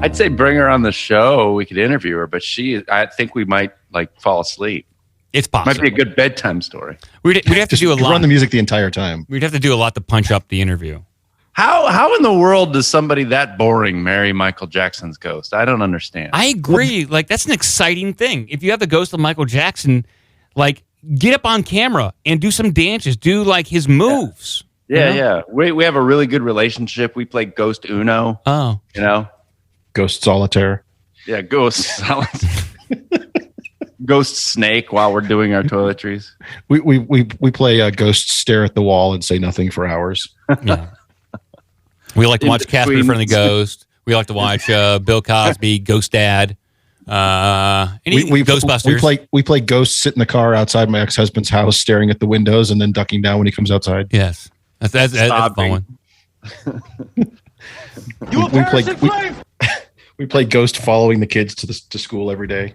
I'd say bring her on the show. We could interview her, but I think we might fall asleep. It's possible. Might be a good bedtime story. We'd have to do a lot. Run the music the entire time. We'd have to do a lot to punch up the interview. How in the world does somebody that boring marry Michael Jackson's ghost? I don't understand. I agree. That's an exciting thing. If you have the ghost of Michael Jackson, get up on camera and do some dances. Do his moves. Yeah. We have a really good relationship. We play Ghost Uno. Oh. Ghost Solitaire. Yeah, Ghost Solitaire. Ghost Snake while we're doing our toiletries. We play Ghost Stare at the Wall and Say Nothing for hours. Yeah. We like to watch Casper the Friendly Ghost. We like to watch Bill Cosby, Ghost Dad. Ghostbusters. We play Ghost Sit in the car outside my ex-husband's house, staring at the windows and then ducking down when he comes outside. Yes, that's a fun one. We play Ghost following the kids to school every day.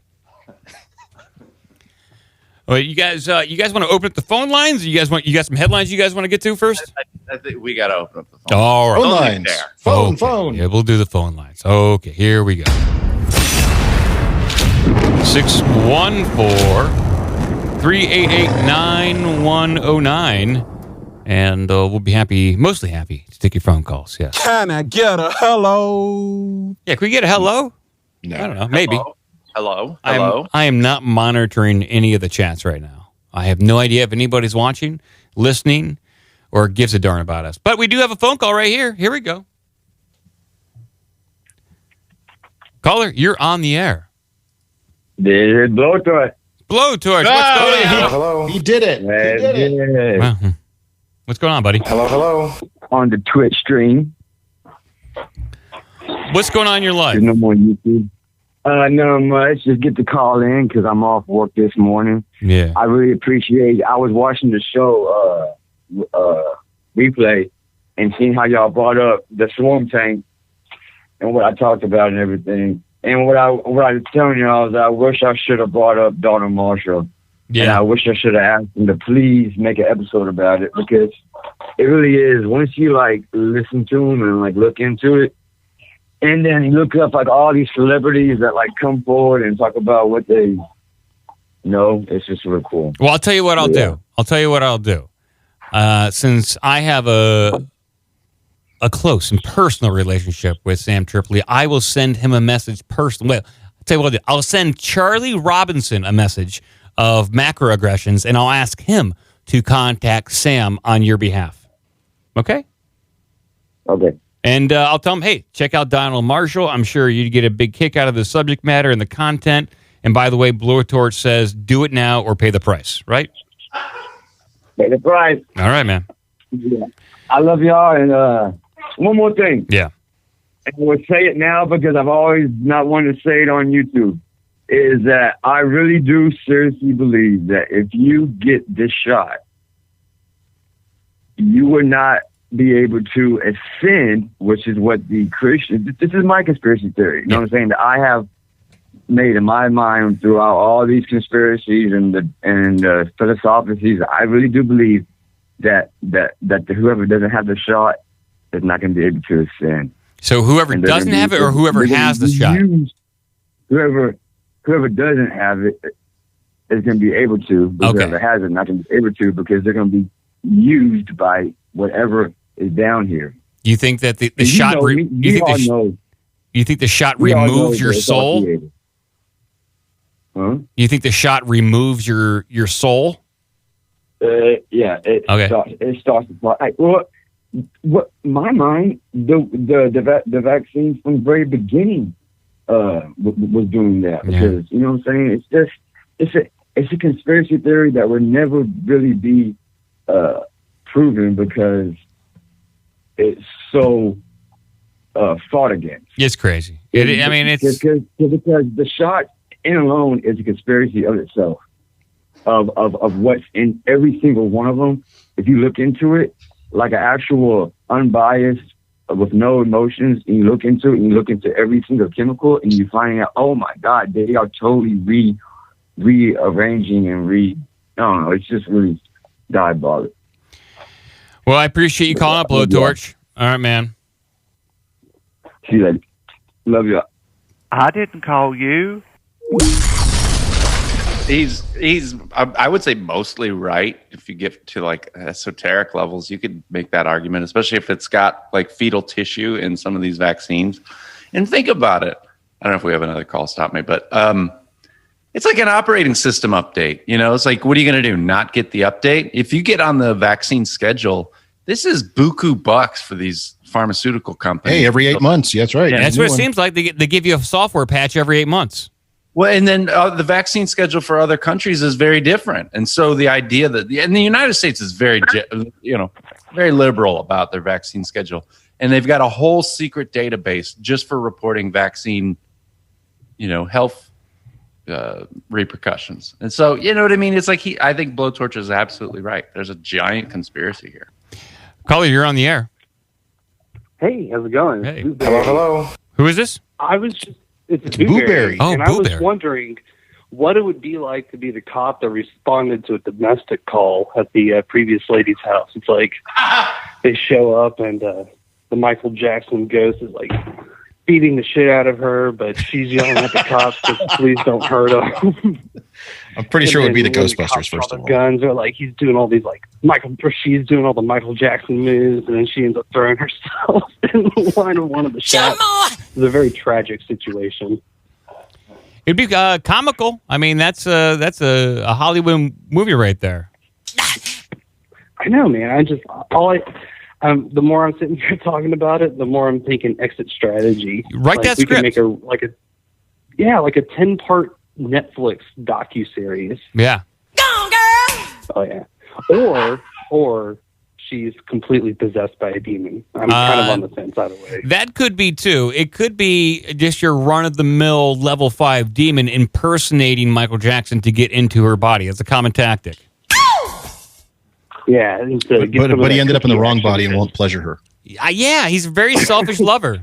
Well, you guys want to open up the phone lines? Or you got some headlines you guys want to get to first? I think we got to open up the phone. All right. Phone lines. Phone. Yeah, we'll do the phone lines. Okay, here we go. 614-388-9109. And we'll be mostly happy to take your phone calls. Yes. Can I get a hello? Yeah, can we get a hello? No. I don't know. Maybe. Hello. I am not monitoring any of the chats right now. I have no idea if anybody's watching, listening, or gives a darn about us. But we do have a phone call right here. Here we go. Caller, you're on the air. This is Blowtorch. Blowtorch, what's going on? He did it. He did it. Well, what's going on, buddy? Hello. On the Twitch stream. What's going on in your life? No more YouTube. Not much. Just get to call in because I'm off work this morning. Yeah. I really appreciate it. I was watching the show replay and seeing how y'all brought up the swarm tank and what I talked about and everything. And what I was telling y'all is I wish I should have brought up Donald Marshall. Yeah. And I wish I should have asked him to please make an episode about it because it really is. Once you like listen to him and like look into it, and then you look up like all these celebrities that like come forward and talk about what they know, it's just really cool. Well, I'll tell you what I'll do. Since I have a close and personal relationship with Sam Tripoli, I will send him a message personally. Well, I'll tell you what I'll do. I'll send Charlie Robinson a message of macroaggressions, and I'll ask him to contact Sam on your behalf. Okay? Okay. And I'll tell him, hey, check out Donald Marshall. I'm sure you'd get a big kick out of the subject matter and the content. And by the way, Blowtorch says, do it now or pay the price, right? Pay the price. All right, man. Yeah. I love y'all. And one more thing. Yeah. And I would say it now because I've always not wanted to say it on YouTube, is that I really do seriously believe that if you get this shot, you would not be able to ascend, which is what the Christian, this is my conspiracy theory. You know what I'm saying? That I have made in my mind throughout all these conspiracies and philosophies. I really do believe that whoever doesn't have the shot is not going to be able to ascend. So whoever doesn't have it or whoever has the shot? Whoever doesn't have it is going to be able to, but whoever has it not going to be able to because they're going to be used by whatever is down here. You think that the shot? You think the shot removes your soul? Huh? You think the shot removes your soul? Yeah. It starts to fly. What my mind, the vaccine from the very beginning was doing that because you know what I'm saying. It's a conspiracy theory that would never really be proven because it's so fought against. It's crazy. It's because the shot in alone is a conspiracy of itself. Of what's in every single one of them. If you look into it, like an actual unbiased, with no emotions, and you look into it, and you look into every single chemical, and you find out, oh my God, they are totally rearranging and I don't know, it's just really diabolical. Well, I appreciate you calling up, Blowtorch. All right, man. See you later. Love you. I didn't call you. He's I would say mostly right. If you get to like esoteric levels, you could make that argument, especially if it's got like fetal tissue in some of these vaccines. And think about it. I don't know if we have another call. Stop me. But it's like an operating system update. You know, it's like, what are you going to do? Not get the update? If you get on the vaccine schedule, this is buku bucks for these pharmaceutical companies. Hey, every 8 months. Yeah, that's right. Yeah, that's what it seems like. They give you a software patch every 8 months. Well, and then the vaccine schedule for other countries is very different. And so the idea that and the United States is very liberal about their vaccine schedule. And they've got a whole secret database just for reporting vaccine, health repercussions. And so, you know what I mean? It's like I think Blowtorch is absolutely right. There's a giant conspiracy here. Caller, you're on the air. Hey, how's it going? Hey. Hello. Who is this? It's Blueberry. Oh, and Blueberry. I was wondering, what it would be like to be the cop that responded to a domestic call at the previous lady's house. It's like they show up and the Michael Jackson ghost is like beating the shit out of her, but she's yelling at the cops to please don't hurt him. I'm pretty sure it would be the Ghostbusters, first of all. Guns are like, he's doing all these she's doing all the Michael Jackson moves, and then she ends up throwing herself in the line of one of the shots. It's a very tragic situation. It'd be comical. I mean, that's a Hollywood movie right there. I know, man. The more I'm sitting here talking about it, the more I'm thinking exit strategy. Write that script. We could make a 10-part Netflix docuseries. Yeah. Go on, girl. Oh yeah. Or she's completely possessed by a demon. I'm kind of on the fence either way. That could be too. It could be just your run-of-the-mill level 5 demon impersonating Michael Jackson to get into her body. It's a common tactic. Yeah, but he ended up in the wrong body and won't pleasure her. Yeah, he's a very selfish lover.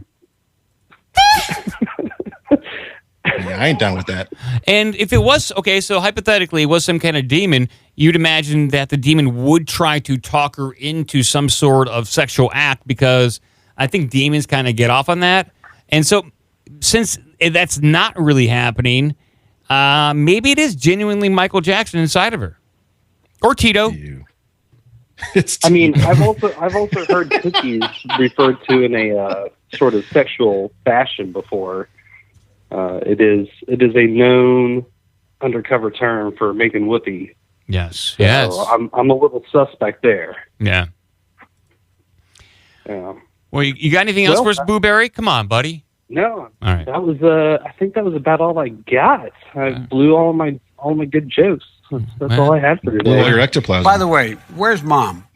Yeah, I ain't down with that. And if it was, okay, so hypothetically it was some kind of demon, you'd imagine that the demon would try to talk her into some sort of sexual act, because I think demons kind of get off on that. And so since that's not really happening, maybe it is genuinely Michael Jackson inside of her. Or Tito. I mean, I've also heard cookies referred to in a sort of sexual fashion before. It is a known undercover term for making whoopee. Yes. So yes. I'm a little suspect there. Yeah. Yeah. Well, you got anything else for us, Booberry? Come on, buddy. No. All right. That was I think that was about all I got. I blew all my good jokes. That's all I had for today. Well, your ectoplasm. By the way, where's Mom?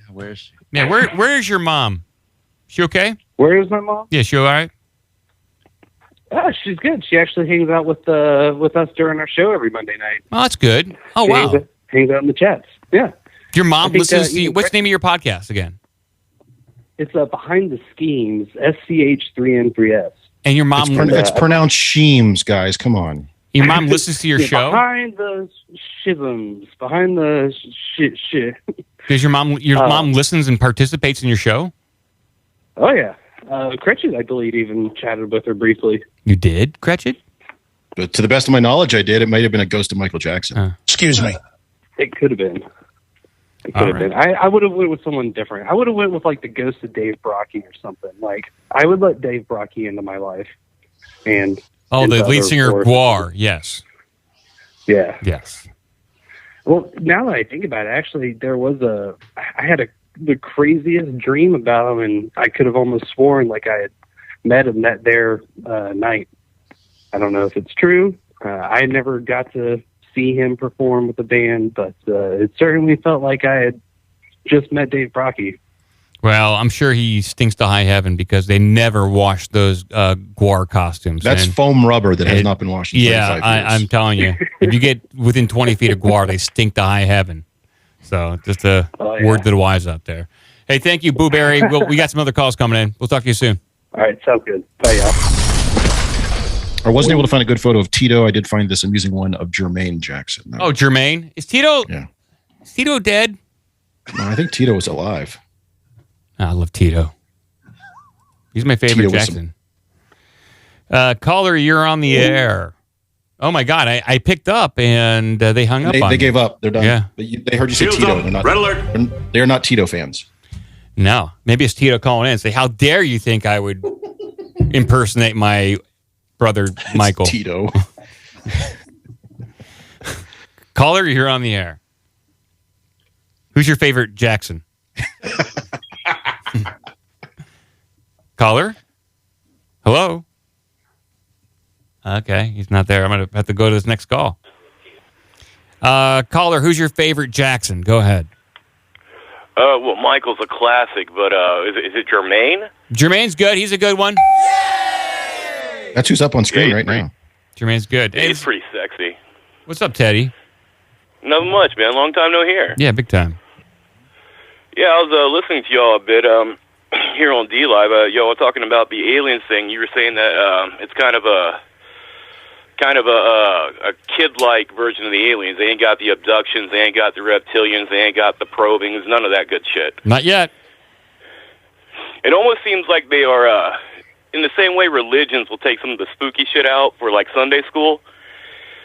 Where's she? Yeah, where is your mom? She okay? Where is my mom? Yeah, she all right? She's good. She actually hangs out with us during our show every Monday night. Oh, that's good. Oh, She wow. hangs out in the chats. Yeah. Your mom think, listens to you. What's the name of your podcast again? It's Behind the Schemes, SCH3N3S. And your mom... It's pronounced Sheems, guys. Come on. Your mom listens to your show? Behind the shivums. Behind the shit. Does your mom listens and participates in your show? Oh, yeah. Cretchen, I believe, even chatted with her briefly. You did, Cretchen? But to the best of my knowledge, I did. It might have been a ghost of Michael Jackson. Excuse me. It could have been. It could have been. I would have went with someone different. I would have went with like the ghost of Dave Brocky or something. Like I would let Dave Brocky into my life. And the lead singer Guar. Yes. Yeah. Yes. Well, now that I think about it, actually, I had the craziest dream about him, and I could have almost sworn like I had met him that night. I don't know if it's true. I never got to see him perform with the band, but it certainly felt like I had just met Dave Brocky. Well, I'm sure he stinks to high heaven because they never wash those Guar costumes. That's foam rubber that has not been washed in 35 years. I'm telling you. If you get within 20 feet of Guar, they stink to high heaven. So just a word to the wise out there. Hey, thank you, Booberry. We got some other calls coming in. We'll talk to you soon. All right, sounds good. Bye, y'all. I wasn't able to find a good photo of Tito. I did find this amusing one of Jermaine Jackson. Oh, Jermaine? Is Tito? Yeah. Is Tito dead? No, I think Tito was alive. I love Tito. He's my favorite Jackson. Caller, you're on the air. Oh, my God. I picked up, and they hung up on me. They gave up. They're done. Yeah. They heard you say Tito. Red alert. They're not Tito fans. No. Maybe it's Tito calling in and say, how dare you think I would impersonate my brother Michael? It's Tito. Caller, you're on the air. Who's your favorite Jackson? Caller? Hello? Okay, he's not there. I'm going to have to go to this next call. Caller, who's your favorite Jackson? Go ahead. Well, Michael's a classic, but is it Jermaine? Jermaine's good. He's a good one. That's who's up on screen right now. Jermaine's good. He's pretty sexy. What's up, Teddy? Nothing much, man. Long time no hear. Yeah, big time. Yeah, I was listening to y'all a bit here on D-Live. Y'all were talking about the aliens thing. You were saying that it's kind of kind of a kid-like version of the aliens. They ain't got the abductions, they ain't got the reptilians, they ain't got the probings, none of that good shit. Not yet. It almost seems like they are, in the same way religions will take some of the spooky shit out for, like, Sunday school,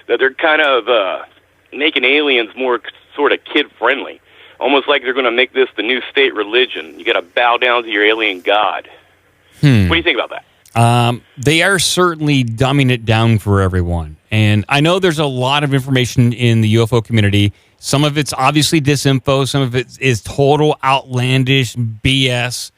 that they're kind of making aliens more sort of kid-friendly. Almost like they're going to make this the new state religion. You got to bow down to your alien god. What do you think about that? They are certainly dumbing it down for everyone. And I know there's a lot of information in the UFO community. Some of it's obviously disinfo. Some of it is total outlandish BS.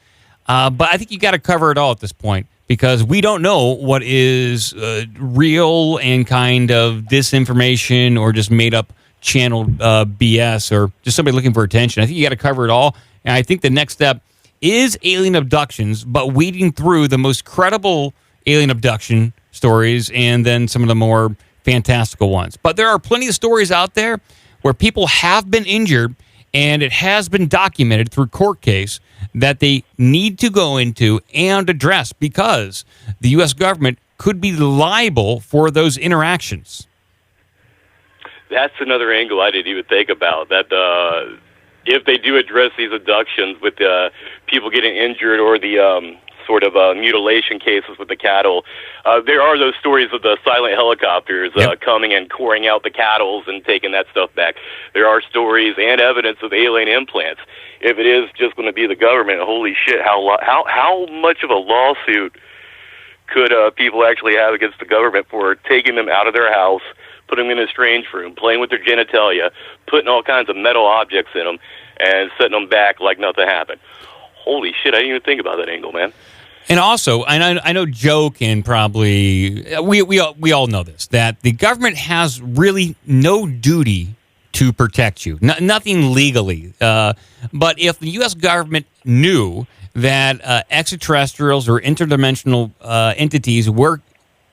But I think you got to cover it all at this point because we don't know what is real and kind of disinformation or just made up channeled BS or just somebody looking for attention. I think you got to cover it all. And I think the next step is alien abductions, but weeding through the most credible alien abduction stories and then some of the more fantastical ones. But there are plenty of stories out there where people have been injured and it has been documented through court case that they need to go into and address because the U.S. government could be liable for those interactions. That's another angle I didn't even think about, that if they do address these abductions with people getting injured or the sort of mutilation cases with the cattle, there are those stories of the silent helicopters coming and coring out the cattle and taking that stuff back. There are stories and evidence of alien implants. If it is just going to be the government, holy shit, how much of a lawsuit could people actually have against the government for taking them out of their house, putting them in a strange room, playing with their genitalia, putting all kinds of metal objects in them, and setting them back like nothing happened? Holy shit, I didn't even think about that angle, man. And also, I know Joe can probably, we all know this, that the government has really no duty to protect you, nothing legally. But if the U.S. government knew that extraterrestrials or interdimensional entities were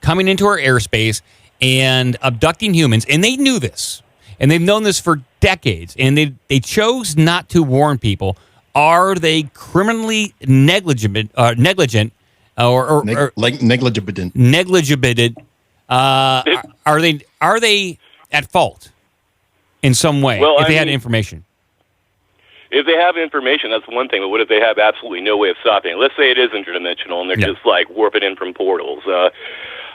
coming into our airspace and abducting humans, and they knew this, and they've known this for decades, and they chose not to warn people, are they criminally negligent? Are they at fault in some way if they had information? If they have information, that's one thing. But what if they have absolutely no way of stopping it? Let's say it is interdimensional and they're just like warping in from portals.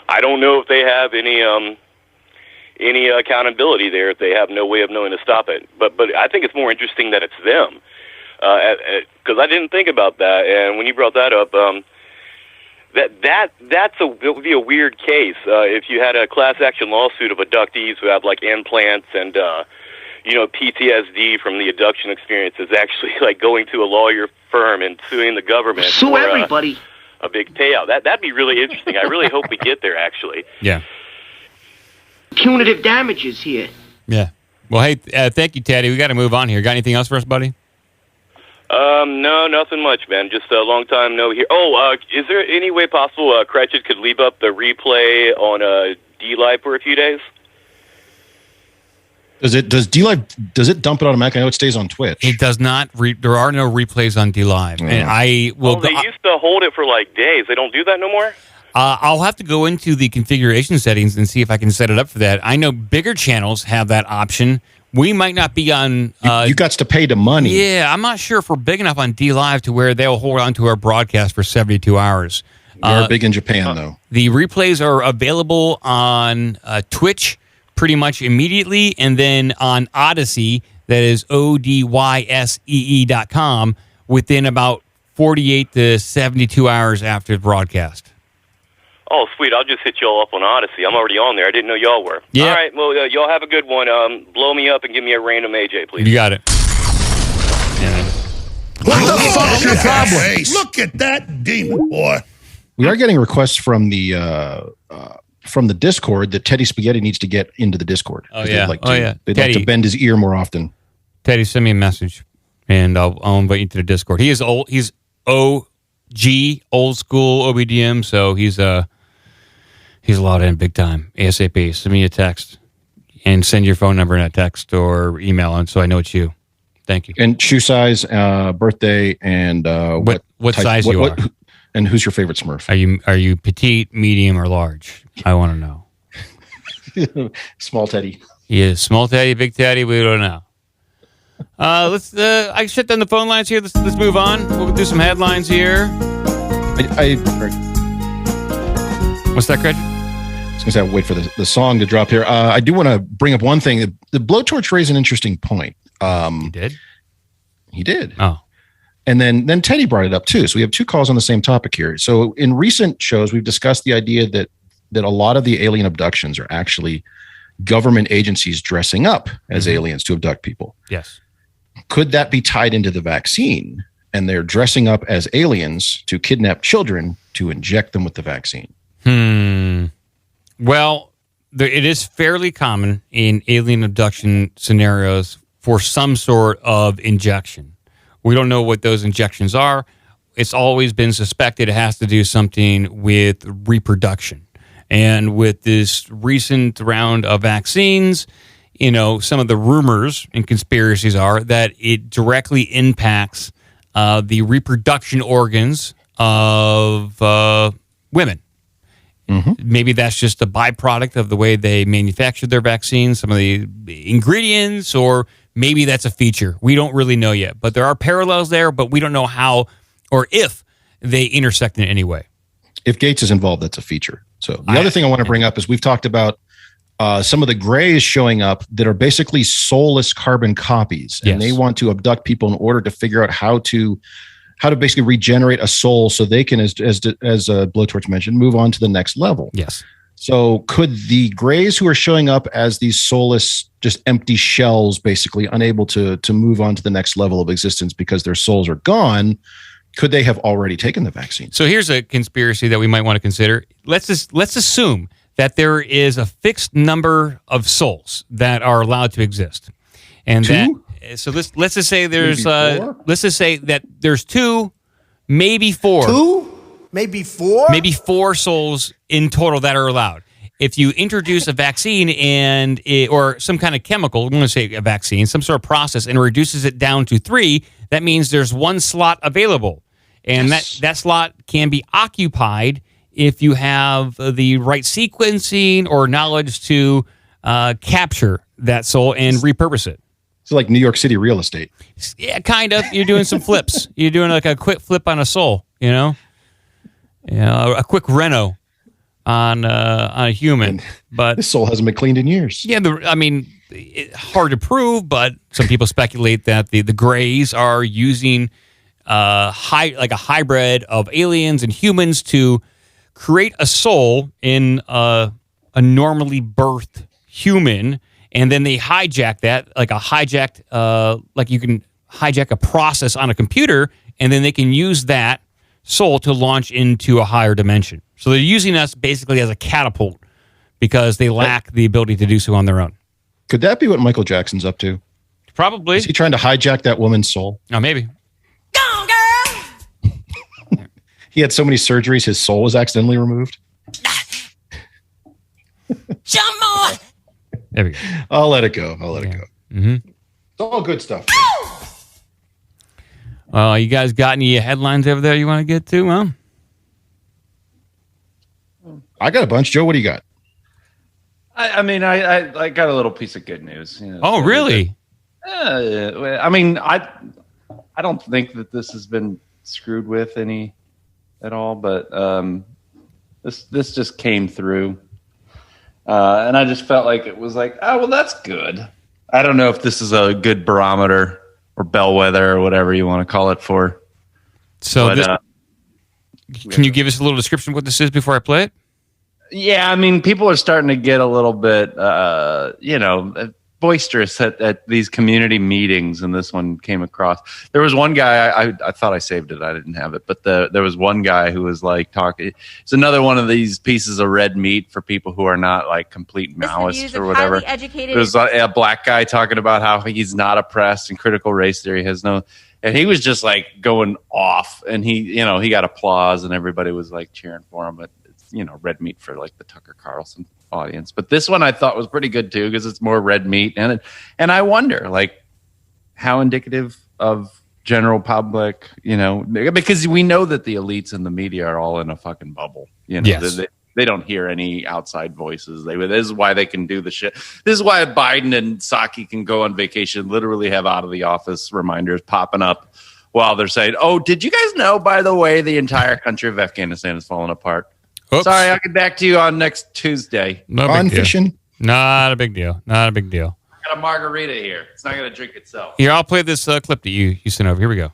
I don't know if they have any accountability there if they have no way of knowing to stop it. But I think it's more interesting that it's them. Because I didn't think about that, and when you brought that up, it would be a weird case if you had a class action lawsuit of abductees who have like implants and PTSD from the abduction experience is actually like going to a lawyer firm and suing the government. Sue everybody. A big payout. That'd be really interesting. I really hope we get there. Actually. Yeah. Punitive damages here. Yeah. Well, hey, thank you, Teddy. We got to move on here. Got anything else for us, buddy? No, nothing much, man. Just a long time no here. Oh, is there any way possible Cratchit could leave up the replay on D-Live for a few days? Does D-Live, does it dump it automatically? I know it stays on Twitch. It does not. There are no replays on D-Live. And I will. They used to hold it for like days. They don't do that no more? I'll have to go into the configuration settings and see if I can set it up for that. I know bigger channels have that option. We might not be on... you got to pay the money. Yeah, I'm not sure if we're big enough on D-Live to where they'll hold on to our broadcast for 72 hours. We are big in Japan, though. The replays are available on Twitch pretty much immediately, and then on Odyssey, that is ODYSEE.com, within about 48 to 72 hours after the broadcast. Oh, sweet. I'll just hit y'all up on Odyssey. I'm already on there. I didn't know y'all were. Yeah. All right. Well, y'all have a good one. Blow me up and give me a random AJ, please. You got it. What the fuck's your problem? Look at that demon, boy. We are getting requests from the Discord that Teddy Spaghetti needs to get into the Discord. Oh, yeah. They'd like to bend his ear more often. Teddy, send me a message, and I'll invite you to the Discord. He is old. He's OG, old school OBDM, so he's allowed in big time. ASAP. Send me a text and send your phone number in a text or email on so I know it's you. Thank you. And shoe size, birthday, and what size you are. And who's your favorite Smurf? Are you petite, medium, or large? I want to know. Small Teddy. He is small Teddy, big Teddy. We don't know. I shut down the phone lines here. Let's move on. We'll do some headlines here. What's that, Craig? I was going to say, I'll wait for the song to drop here. I do want to bring up one thing. The blowtorch raised an interesting point. He did? He did. Oh. And then Teddy brought it up too. So we have two calls on the same topic here. So in recent shows, we've discussed the idea that a lot of the alien abductions are actually government agencies dressing up as aliens to abduct people. Yes. Could that be tied into the vaccine? And they're dressing up as aliens to kidnap children to inject them with the vaccine. Well, it is fairly common in alien abduction scenarios for some sort of injection. We don't know what those injections are. It's always been suspected it has to do something with reproduction. And with this recent round of vaccines, some of the rumors and conspiracies are that it directly impacts the reproduction organs of women. Maybe that's just a byproduct of the way they manufactured their vaccines, some of the ingredients, or maybe that's a feature. We don't really know yet. But there are parallels there, but we don't know how or if they intersect in any way. If Gates is involved, that's a feature. So the other thing I want to bring up is we've talked about some of the grays showing up that are basically soulless carbon copies. And they want to abduct people in order to figure out how to basically regenerate a soul so they can, as Blowtorch mentioned, move on to the next level. Yes. So could the grays who are showing up as these soulless, just empty shells, basically unable to move on to the next level of existence because their souls are gone, could they have already taken the vaccine? So here's a conspiracy that we might want to consider. Let's assume that there is a fixed number of souls that are allowed to exist. And so let's just say there's let's just say that there's 2, maybe 4. 2? Maybe 4? Maybe 4 souls in total that are allowed. If you introduce a vaccine or some kind of chemical, I'm going to say a vaccine, some sort of process, and reduces it down to 3, that means there's 1 slot available. And that slot can be occupied if you have the right sequencing or knowledge to capture that soul and repurpose it. It's like New York City real estate. Yeah, kind of. You're doing some flips. You're doing like a quick flip on a soul, a quick reno on a human. But this soul hasn't been cleaned in years. Yeah, hard to prove, but some people speculate that the Greys are using a hybrid of aliens and humans to create a soul in a normally birthed human. And then they hijack that, like you can hijack a process on a computer, and then they can use that soul to launch into a higher dimension. So they're using us basically as a catapult because they lack the ability to do so on their own. Could that be what Michael Jackson's up to? Probably. Is he trying to hijack that woman's soul? Oh, maybe. Go on, girl! He had so many surgeries, his soul was accidentally removed. Jump on! There we go. I'll let it go. Mm-hmm. It's all good stuff. You guys got any headlines over there you want to get to, huh? I got a bunch. Joe, what do you got? I got a little piece of good news. Oh, really? I don't think that this has been screwed with any at all, but this just came through. And I just felt like it was like, oh, well, that's good. I don't know if this is a good barometer or bellwether or whatever you want to call it for. So can you give us a little description of what this is before I play it? Yeah, people are starting to get a little bit, boisterous at these community meetings, and this one came across. There was one guy, I thought I saved it, I didn't have it, but there was one guy who was like talking. It's another one of these pieces of red meat for people who are not like complete Maoists or whatever. There was a black guy talking about how he's not oppressed and critical race theory has no. And he was just like going off, and he got applause, and everybody was like cheering for him, but it's red meat for like the Tucker Carlson audience. But this one I thought was pretty good too, because it's more red meat, and I wonder like how indicative of general public, because we know that the elites and the media are all in a fucking bubble. Yes. They don't hear any outside voices. This is why they can do the shit. This is why Biden and Psaki can go on vacation, literally have out of the office reminders popping up while they're saying, "Oh, did you guys know, by the way, the entire country of Afghanistan is falling apart?" Oops. Sorry, I'll get back to you on next Tuesday. On fishing? Not a big deal. Not a big deal. I got a margarita here. It's not going to drink itself. Here, I'll play this clip that you sent over. Here we go.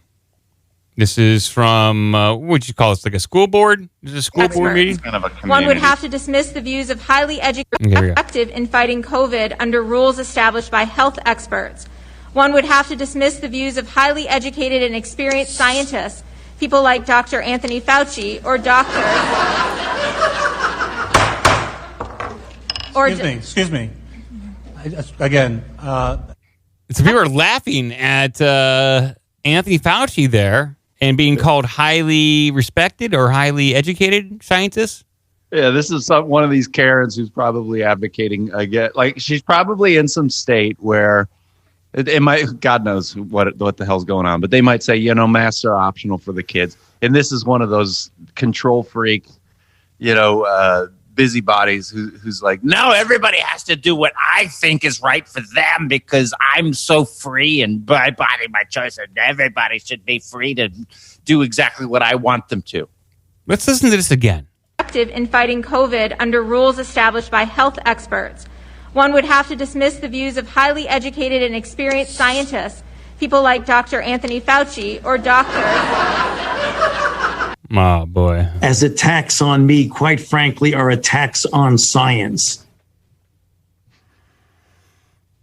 This is from, what would you call this, like a school board? Is it a school board meeting? Kind of a One would have to dismiss the views of highly educated effective in fighting COVID under rules established by health experts. One would have to dismiss the views of highly educated and experienced scientists, people like Dr. Anthony Fauci or doctors. Excuse me. Again. So people are laughing at Anthony Fauci there and being called highly respected or highly educated scientists. Yeah, this is one of these Karens who's probably advocating again. Like, she's probably in some state where it might, God knows what the hell's going on, but they might say, masks are optional for the kids. And this is one of those control freak, busybodies who's like, no, everybody has to do what I think is right for them because I'm so free and my body, my choice, and everybody should be free to do exactly what I want them to. Let's listen to this again. Effective in fighting COVID under rules established by health experts. One would have to dismiss the views of highly educated and experienced scientists, people like Dr. Anthony Fauci or doctors. Oh, boy. As attacks on me, quite frankly, are attacks on science.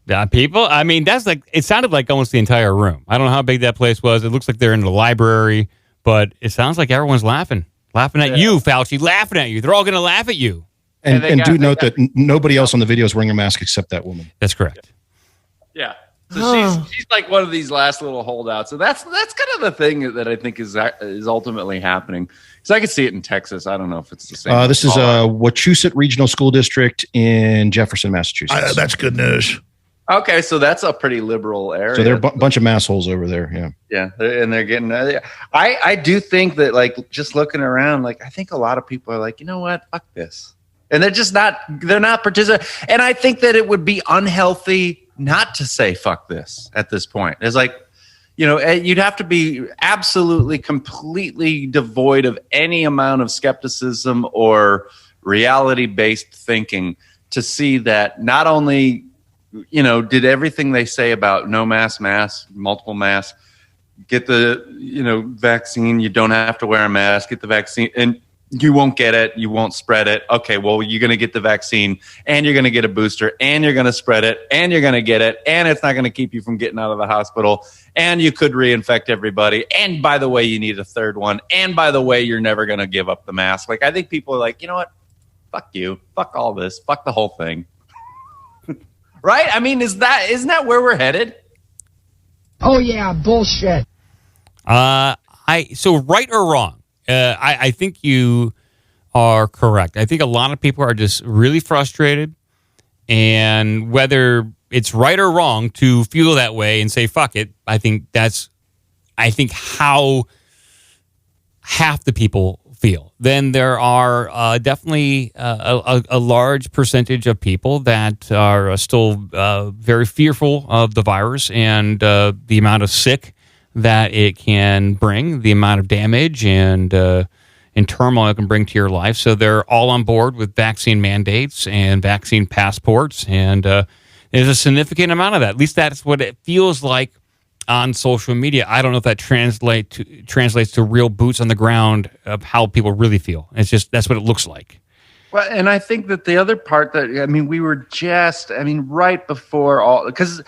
Yeah, people, I mean, it sounded like almost the entire room. I don't know how big that place was. It looks like they're in the library, but it sounds like everyone's laughing. Laughing at you, Fauci, laughing at you. They're all going to laugh at you. And do note that nobody else on the video is wearing a mask except that woman. That's correct. Yeah. So she's like one of these last little holdouts. So that's kind of the thing that I think is ultimately happening. Because I could see it in Texas. I don't know if it's the same. This is Wachusett Regional School District in Jefferson, Massachusetts. That's good news. Okay, so that's a pretty liberal area. So there are a bunch of massholes over there. Yeah. Yeah, and they're getting. I do think that, like, just looking around, like, I think a lot of people are like, you know what, fuck this, and they're just not. They're not participating. And I think that it would be unhealthy not to say fuck this at this point. It's like, you'd have to be absolutely, completely devoid of any amount of skepticism or reality-based thinking to see that not only, did everything they say about no mask, multiple masks, get the, vaccine, you don't have to wear a mask, get the vaccine, and you won't get it, you won't spread it. Okay, well, you're going to get the vaccine, and you're going to get a booster, and you're going to spread it, and you're going to get it, and it's not going to keep you from getting out of the hospital, and you could reinfect everybody, and by the way, you need a third one, and by the way, you're never going to give up the mask. Like, I think people are like, you know what? Fuck you. Fuck all this. Fuck the whole thing. Right? I mean, isn't that where we're headed? Oh, yeah, bullshit. So right or wrong, I think you are correct. I think a lot of people are just really frustrated, and whether it's right or wrong to feel that way and say fuck it, I think how half the people feel. Then there are definitely a large percentage of people that are still very fearful of the virus and the amount of sick that it can bring, the amount of damage and turmoil it can bring to your life. So they're all on board with vaccine mandates and vaccine passports, and there's a significant amount of that. At least that's what it feels like on social media. I don't know if that translates to real boots on the ground of how people really feel. It's just that's what it looks like. Well, and I think that the other part we were right before all, because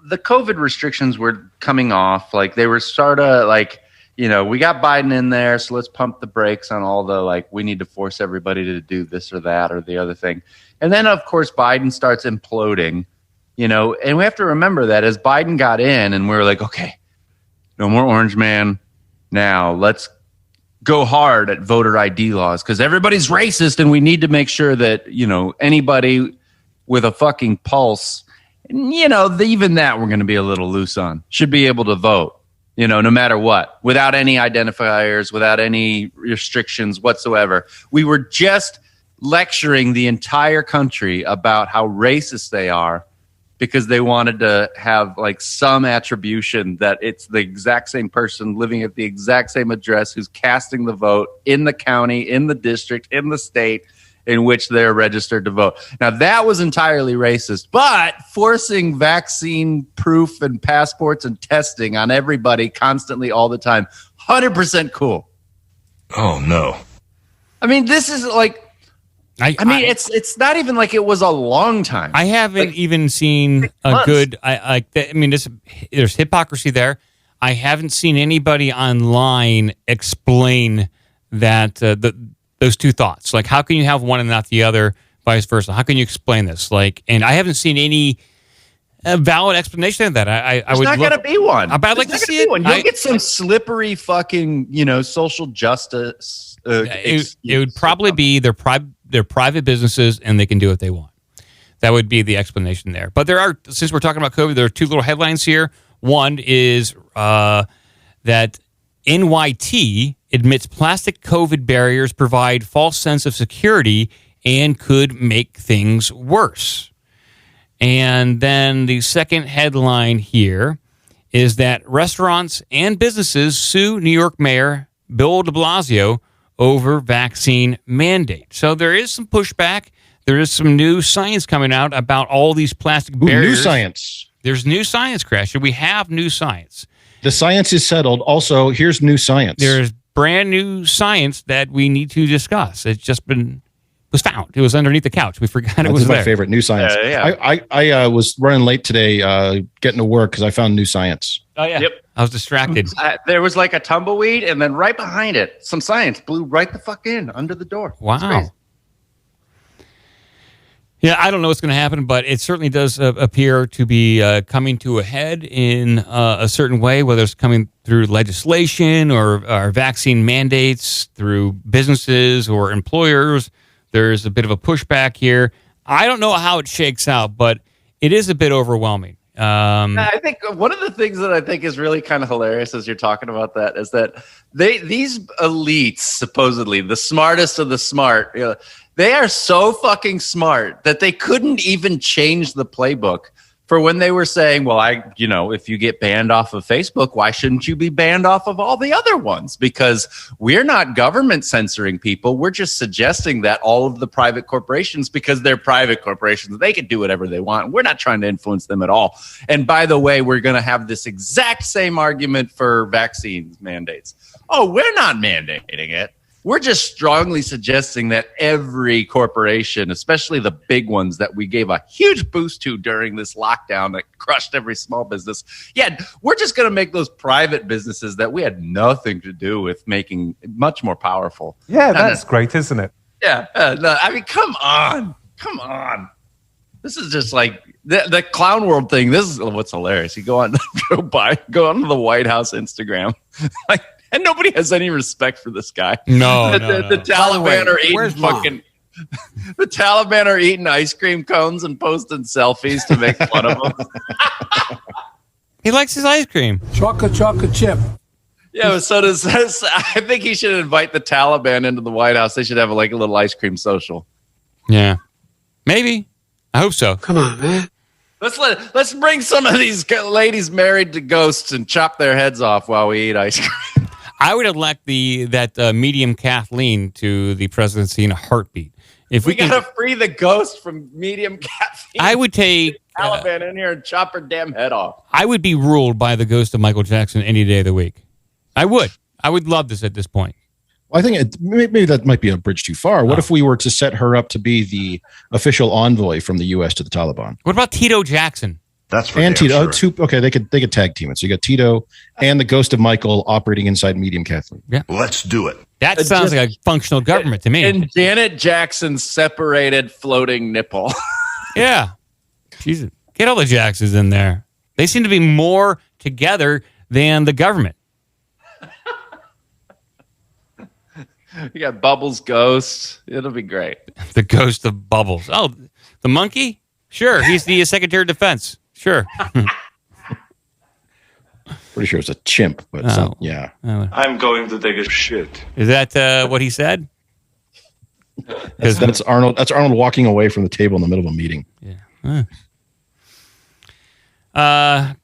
the COVID restrictions were coming off. Like, they were sort of like, we got Biden in there, so let's pump the brakes on all the, like, we need to force everybody to do this or that or the other thing. And then, of course, Biden starts imploding, and we have to remember that as Biden got in and we were like, okay, no more Orange Man. Now let's go hard at voter ID laws because everybody's racist and we need to make sure that, anybody with a fucking pulse, even that we're going to be a little loose on, should be able to vote, no matter what, without any identifiers, without any restrictions whatsoever. We were just lecturing the entire country about how racist they are because they wanted to have like some attribution that it's the exact same person living at the exact same address who's casting the vote in the county, in the district, in the state in which they're registered to vote. Now, that was entirely racist, but forcing vaccine proof and passports and testing on everybody constantly all the time, 100% cool. Oh, no. I mean, this is like, it's not even like it was a long time. I haven't even seen a good. There's hypocrisy there. I haven't seen anybody online explain that those two thoughts. Like, how can you have one and not the other? Vice versa. How can you explain this? Like, and I haven't seen any valid explanation of that. I would. There's not going to be one. I'd like to see it. You'll get some slippery fucking, social justice. It would probably be their private businesses, and they can do what they want. That would be the explanation there. But since we're talking about COVID, there are two little headlines here. One is that NYT admits plastic COVID barriers provide false sense of security and could make things worse. And then the second headline here is that restaurants and businesses sue New York Mayor Bill de Blasio over vaccine mandate. So there is some pushback. There is some new science coming out about all these plastic barriers. New science. There's new science, Crash. We have new science. The science is settled. Also, here's new science. There's brand new science that we need to discuss. It's just was found. It was underneath the couch. We forgot it was there. That's my favorite, new science. Yeah. I was running late today getting to work because I found new science. Oh, yeah. Yep. I was distracted. There was like a tumbleweed, and then right behind it, some science blew right the fuck in under the door. Wow. Yeah, I don't know what's going to happen, but it certainly does appear to be coming to a head in a certain way, whether it's coming through legislation or vaccine mandates through businesses or employers. There's a bit of a pushback here. I don't know how it shakes out, but it is a bit overwhelming. I think one of the things that I think is really kind of hilarious as you're talking about that is that these elites, supposedly the smartest of the smart, they are so fucking smart that they couldn't even change the playbook for when they were saying, well, if you get banned off of Facebook, why shouldn't you be banned off of all the other ones? Because we're not government censoring people. We're just suggesting that all of the private corporations, because they're private corporations, they can do whatever they want. We're not trying to influence them at all. And by the way, we're going to have this exact same argument for vaccine mandates. Oh, we're not mandating it. We're just strongly suggesting that every corporation, especially the big ones that we gave a huge boost to during this lockdown that crushed every small business, we're just going to make those private businesses that we had nothing to do with making much more powerful. Yeah, that's great, isn't it? Yeah. No, I mean, come on. This is just like the clown world thing. This is what's hilarious. You go on to the White House Instagram, and nobody has any respect for this guy. No, the Taliban are eating fucking. The Taliban are eating ice cream cones and posting selfies to make fun of them. He likes his ice cream. Chocolate chip. Yeah, so does this. I think he should invite the Taliban into the White House. They should have a little ice cream social. Yeah, maybe. I hope so. Come on, man. Let's bring some of these ladies married to ghosts and chop their heads off while we eat ice cream. I would elect that medium Kathleen to the presidency in a heartbeat. If we gotta free the ghost from medium Kathleen, I would take Taliban in here and chop her damn head off. I would be ruled by the ghost of Michael Jackson any day of the week. I would love this at this point. Well, I think maybe that might be a bridge too far. What if we were to set her up to be the official envoy from the U.S. to the Taliban? What about Tito Jackson? That's for and Tito. Sure. Okay, they could tag team it. So you got Tito and the ghost of Michael operating inside medium Kathleen. Yeah, let's do it. That sounds like a functional government to me. And Janet Jackson's separated floating nipple. Yeah, Jesus, get all the Jacksons in there. They seem to be more together than the government. You got Bubbles' ghost. It'll be great. The ghost of Bubbles. Oh, the monkey? Sure. He's the Secretary of Defense. Sure. Pretty sure it's a chimp, but yeah. I'm going to take a shit. Is that what he said? That's Arnold. That's Arnold walking away from the table in the middle of a meeting. Yeah.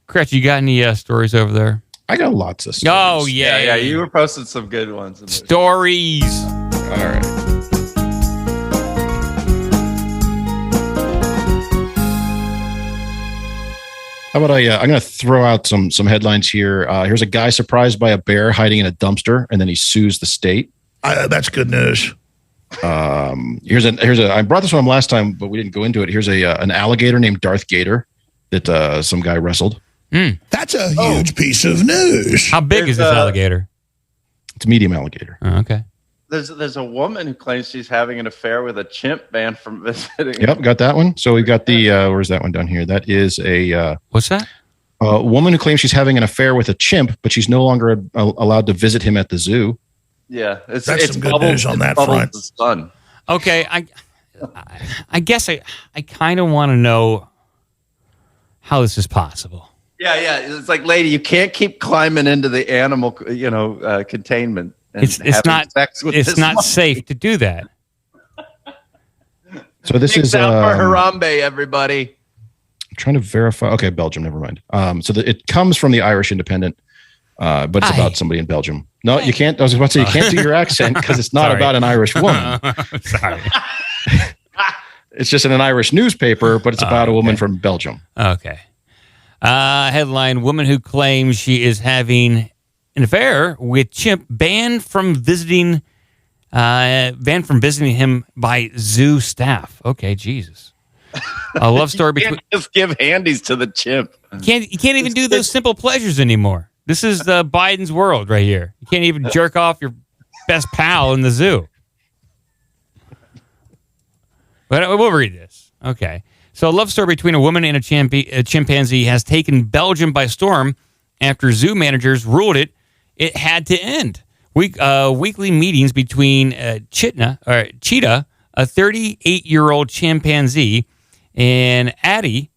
Gretch, you got any stories over there? I got lots of stories. Oh, yeah. Yeah, you were posting some good ones. Stories. All right. How about I'm going to throw out some headlines here. Here's a guy surprised by a bear hiding in a dumpster, and then he sues the state. That's good news. Here's a. I brought this one last time, but we didn't go into it. Here's an alligator named Darth Gator that some guy wrestled. That's a huge piece of news. How big is this alligator? It's a medium alligator. Oh, okay. There's a woman who claims she's having an affair with a chimp banned from visiting. Yep, got that one. So we've got the where's that one down here? That is a what's that? A woman who claims she's having an affair with a chimp, but she's no longer allowed to visit him at the zoo. Yeah, that's some good news on that front. Fun. Okay, I guess I kind of want to know how this is possible. Yeah. It's like, lady, you can't keep climbing into the animal, containment. It's not safe to do that. So this is out for Harambe, everybody. I'm trying to verify. Okay, Belgium. Never mind. So it comes from the Irish Independent, but it's about somebody in Belgium. No, you can't. I was about to say you can't do your accent because it's not about an Irish woman. Sorry. It's just in an Irish newspaper, but it's about a woman from Belgium. Okay. Headline: Woman who claims she is having an affair with chimp banned from visiting him by zoo staff. Okay, Jesus. A love story between. Just give handies to the chimp. You can't even do those simple pleasures anymore. This is the Biden's world right here. You can't even jerk off your best pal in the zoo. But we'll read this. Okay. So a love story between a woman and a chimpanzee has taken Belgium by storm after zoo managers ruled it had to end. Weekly meetings between Cheetah, a 38-year-old chimpanzee, and Addie,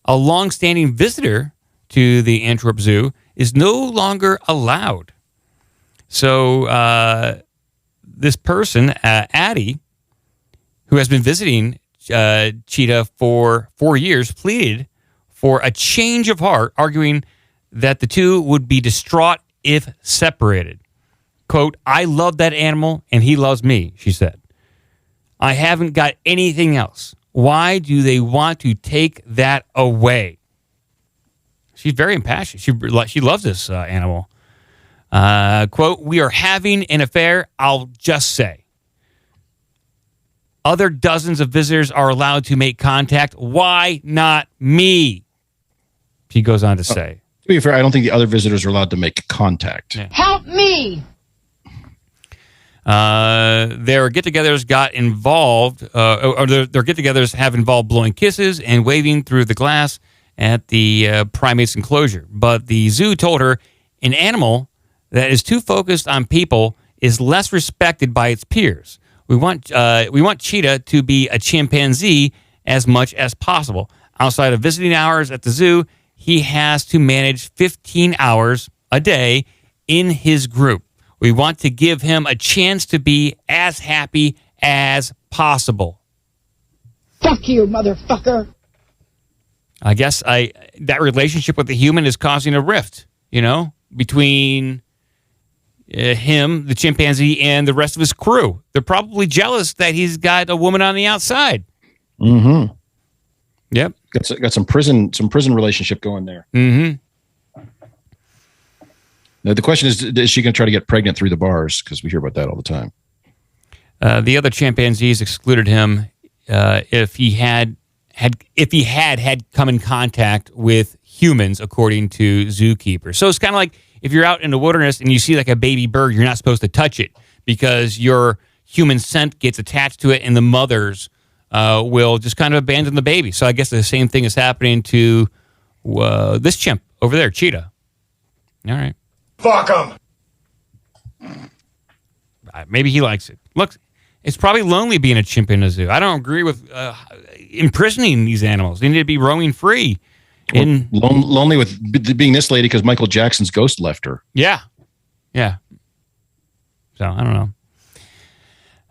a long-standing visitor to the Antwerp Zoo, is no longer allowed. So this person, Addie, who has been visiting Cheetah for 4 years, pleaded for a change of heart, arguing that the two would be distraught if separated. Quote, I love that animal and he loves me, she said. I haven't got anything else. Why do they want to take that away? She's very impassioned. She loves this animal. Quote, we are having an affair, I'll just say. Other dozens of visitors are allowed to make contact. Why not me? She goes on to say. To be fair, I don't think the other visitors are allowed to make contact. Yeah. Help me! Their get-togethers got involved, or their get-togethers have involved blowing kisses and waving through the glass at the primate's enclosure. But the zoo told her an animal that is too focused on people is less respected by its peers. We want Cheetah to be a chimpanzee as much as possible. Outside of visiting hours at the zoo, he has to manage 15 hours a day in his group. We want to give him a chance to be as happy as possible. Fuck you, motherfucker. I guess that relationship with the human is causing a rift, between him, the chimpanzee, and the rest of his crew. They're probably jealous that he's got a woman on the outside. Mm-hmm. Yep. Got some prison relationship going there. Mm-hmm. Now, the question is she going to try to get pregnant through the bars? Because we hear about that all the time. The other chimpanzees excluded him if he had come in contact with humans, according to zookeepers. So it's kind of like if you're out in the wilderness and you see like a baby bird, you're not supposed to touch it because your human scent gets attached to it, and the mothers will just kind of abandon the baby. So I guess the same thing is happening to this chimp over there, Cheetah. All right. Fuck him. Maybe he likes it. Look, it's probably lonely being a chimp in a zoo. I don't agree with imprisoning these animals. They need to be roaming free. Lonely with being this lady because Michael Jackson's ghost left her. Yeah. So, I don't know.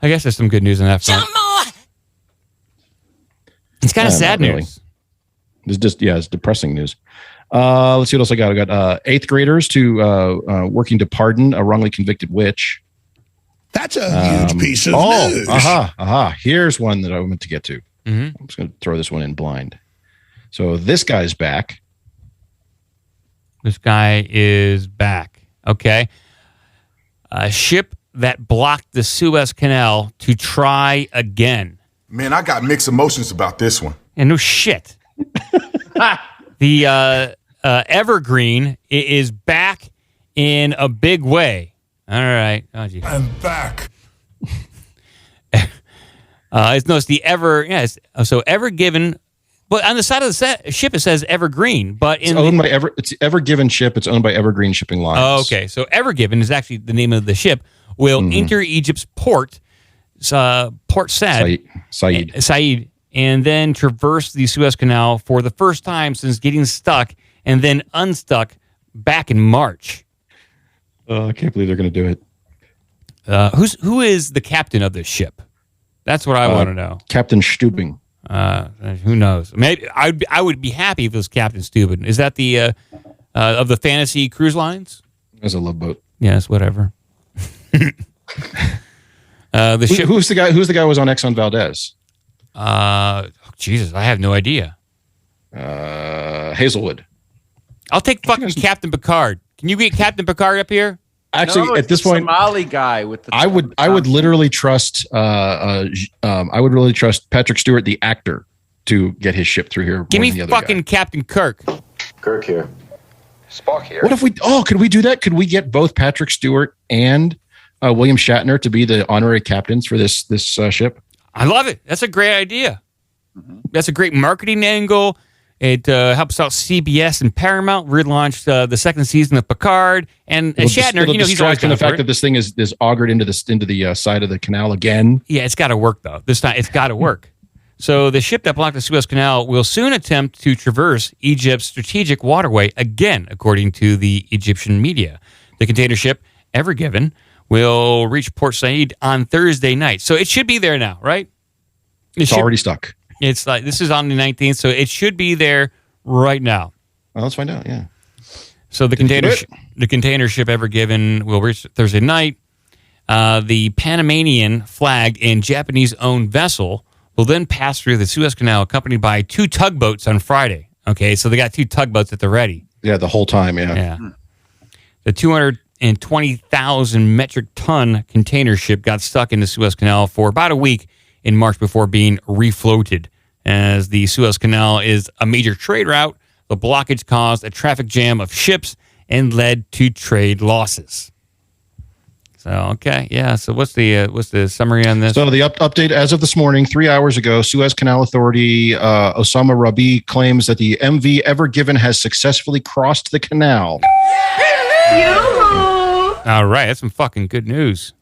I guess there's some good news on that front. It's kind of sad really. news. It's depressing news. Let's see what else I got. I got 8th graders working to pardon a wrongly convicted witch. That's a huge piece of news. Here's one that I meant to get to. Mm-hmm. I'm just going to throw this one in blind. So this guy's back. This guy is back. Okay. A ship that blocked the Suez Canal to try again. Man, I got mixed emotions about this one. And no shit. The Evergreen is back in a big way. All right. Oh, geez. I'm back. It's noticed the so Ever Given. But on the side of the ship, it says Evergreen. But it's owned by it's Ever Given ship. It's owned by Evergreen Shipping Lines. Oh, okay. So Ever Given is actually the name of the ship. Will enter Egypt's Port Said, Said, and then traverse the Suez Canal for the first time since getting stuck and then unstuck back in March. I can't believe they're going to do it. Who is the captain of this ship? That's what I want to know. Captain Stubing. Who knows? Maybe I would be happy if it was Captain Stubing. Is that the of the Fantasy Cruise Lines? As a love boat. Yes, whatever. The ship. Who's the guy? Who's the guy who was on Exxon Valdez? Jesus, I have no idea. Hazelwood. I'll take fucking Captain Picard. Can you get Captain Picard up here? Actually, at this point, Somali guy with the. I would literally trust. I would really trust Patrick Stewart, the actor, to get his ship through here. Give me fucking Captain Kirk. Kirk here. Spock here. What if we? Oh, could we do that? Could we get both Patrick Stewart and William Shatner to be the honorary captains for this ship? I love it. That's a great idea. That's a great marketing angle. It helps out CBS and Paramount relaunch the second season of Picard. And Shatner, he's always the fact that this thing is augured into the side of the canal again. Yeah, it's got to work though. This time, it's got to work. So the ship that blocked the Suez Canal will soon attempt to traverse Egypt's strategic waterway again, according to the Egyptian media. The container ship, Ever Given, will reach Port Said on Thursday night. So it should be there now, right? It's already stuck. It's like this is on the 19th, so it should be there right now. Well, let's find out. Yeah. So the container ship Ever Given will reach Thursday night. The Panamanian flagged and Japanese-owned vessel will then pass through the Suez Canal, accompanied by 2 tugboats on Friday. Okay, so they got 2 tugboats at the ready. Yeah, the whole time. Yeah. The 220,000 metric ton container ship got stuck in the Suez Canal for about a week in March before being refloated. As the Suez Canal is a major trade route, the blockage caused a traffic jam of ships and led to trade losses. So, okay, yeah. So what's the summary on this? So the update as of this morning, 3 hours ago, Suez Canal Authority, Osama Rabi claims that the MV Ever Given has successfully crossed the canal. All right, that's some fucking good news.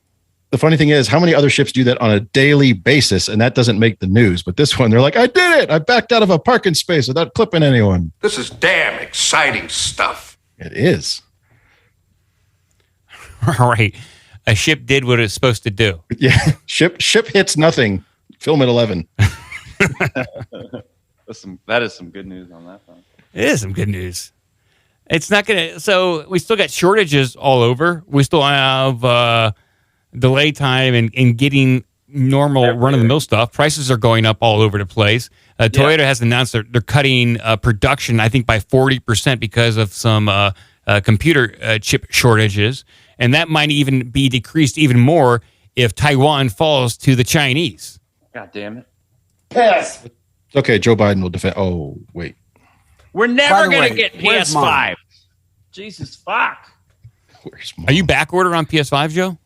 The funny thing is, how many other ships do that on a daily basis, and that doesn't make the news? But this one, they're like, I did it! I backed out of a parking space without clipping anyone. This is damn exciting stuff. It is. All right. A ship did what it's supposed to do. Yeah. Ship hits nothing. Film at 11. That is some good news on that front. It is some good news. It's not going to... So we still got shortages all over. We still have delay time in getting normal run-of-the-mill stuff. Prices are going up all over the place. Toyota has announced they're cutting production, I think, by 40% because of some computer chip shortages. And that might even be decreased even more if Taiwan falls to the Chinese. God damn it. Yes. Okay, Joe Biden will defend. Oh, wait. We're never going to get PS5. Jesus, fuck. Are you back order on PS5, Joe?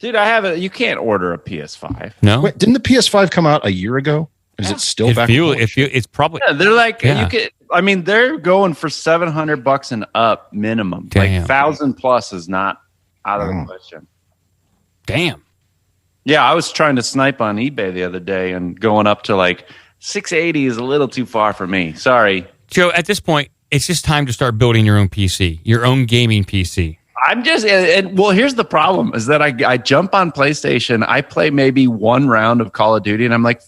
Dude, you can't order a PS5. No? Wait, didn't the PS5 come out a year ago? Is it still back? It's probably... Yeah, they're like... You could. I mean, they're going for $700 and up minimum. Damn. Like 1,000 plus is not out of the question. Damn. Yeah, I was trying to snipe on eBay the other day, and going up to like 680 is a little too far for me. Sorry, Joe. At this point, it's just time to start building your own PC, your own gaming PC. I'm just, well, here's the problem is that I jump on PlayStation. I play maybe one round of Call of Duty, and I'm like,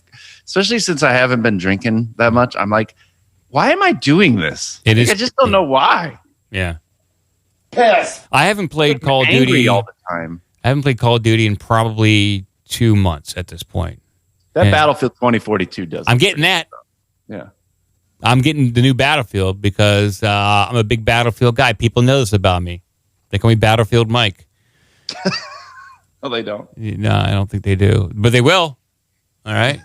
especially since I haven't been drinking that much, I'm like, why am I doing this? I just don't know why. Yeah. Yes. I haven't played Call of Angry Duty all the time. I haven't played Call of Duty in probably 2 months at this point. That Battlefield 2042 does. I'm getting that. Yeah. I'm getting the new Battlefield because I'm a big Battlefield guy. People know this about me. They call me Battlefield Mike. No, they don't. No, I don't think they do. But they will. All right.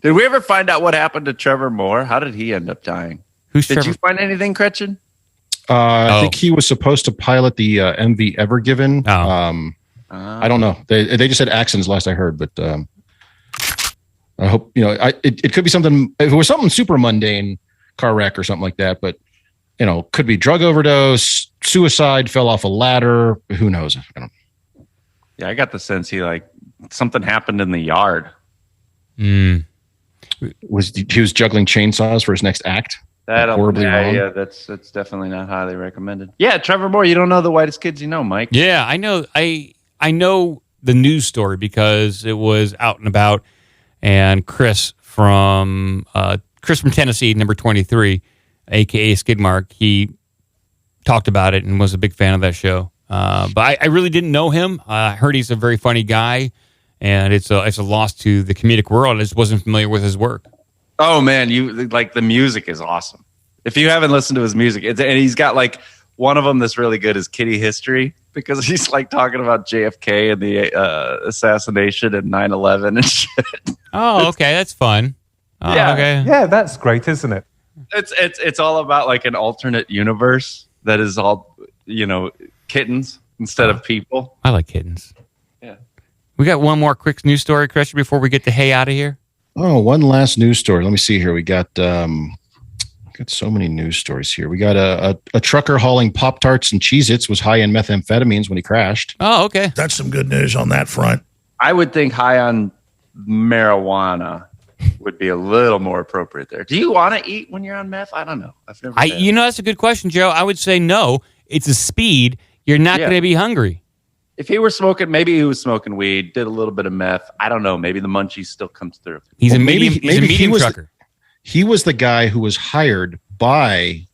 Did we ever find out what happened to Trevor Moore? How did he end up dying? Did you find anything, Gretchen? I think he was supposed to pilot the MV Ever Given. I don't know. They just said accidents last I heard, but I hope it could be something. If it was something super mundane, car wreck or something like that, but could be drug overdose, suicide, fell off a ladder. Who knows? I don't. Yeah, I got the sense something happened in the yard. He was juggling chainsaws for his next act? Horribly wrong. Yeah, that's definitely not highly recommended. Yeah, Trevor Moore, you don't know the whitest kids you know, Mike. Yeah, I know. I know the news story because it was out and about, and Chris from Tennessee, number 23, aka Skidmark, he talked about it and was a big fan of that show. But I really didn't know him. I heard he's a very funny guy, and it's a loss to the comedic world. I just wasn't familiar with his work. Oh man, the music is awesome. If you haven't listened to his music, and he's got one of them that's really good is Kitty History, because he's talking about JFK and the assassination and 9/11 and shit. Oh, okay, that's fun. Oh, yeah, okay. Yeah, that's great, isn't it? It's all about an alternate universe that is all kittens instead of people. I like kittens. Yeah. We got one more quick news story, Christian, before we get the hay out of here. Oh, one last news story. Let me see here. We got so many news stories here. We got a trucker hauling Pop-Tarts and Cheez-Its was high in methamphetamines when he crashed. Oh, okay. That's some good news on that front. I would think high on marijuana would be a little more appropriate there. Do you want to eat when you're on meth? I don't know. I've never. That's a good question, Joe. I would say no. It's a speed. You're not going to be hungry. If he were smoking, maybe he was smoking weed, did a little bit of meth. I don't know. Maybe the munchies still comes through. He's a medium trucker. He was the guy who was hired by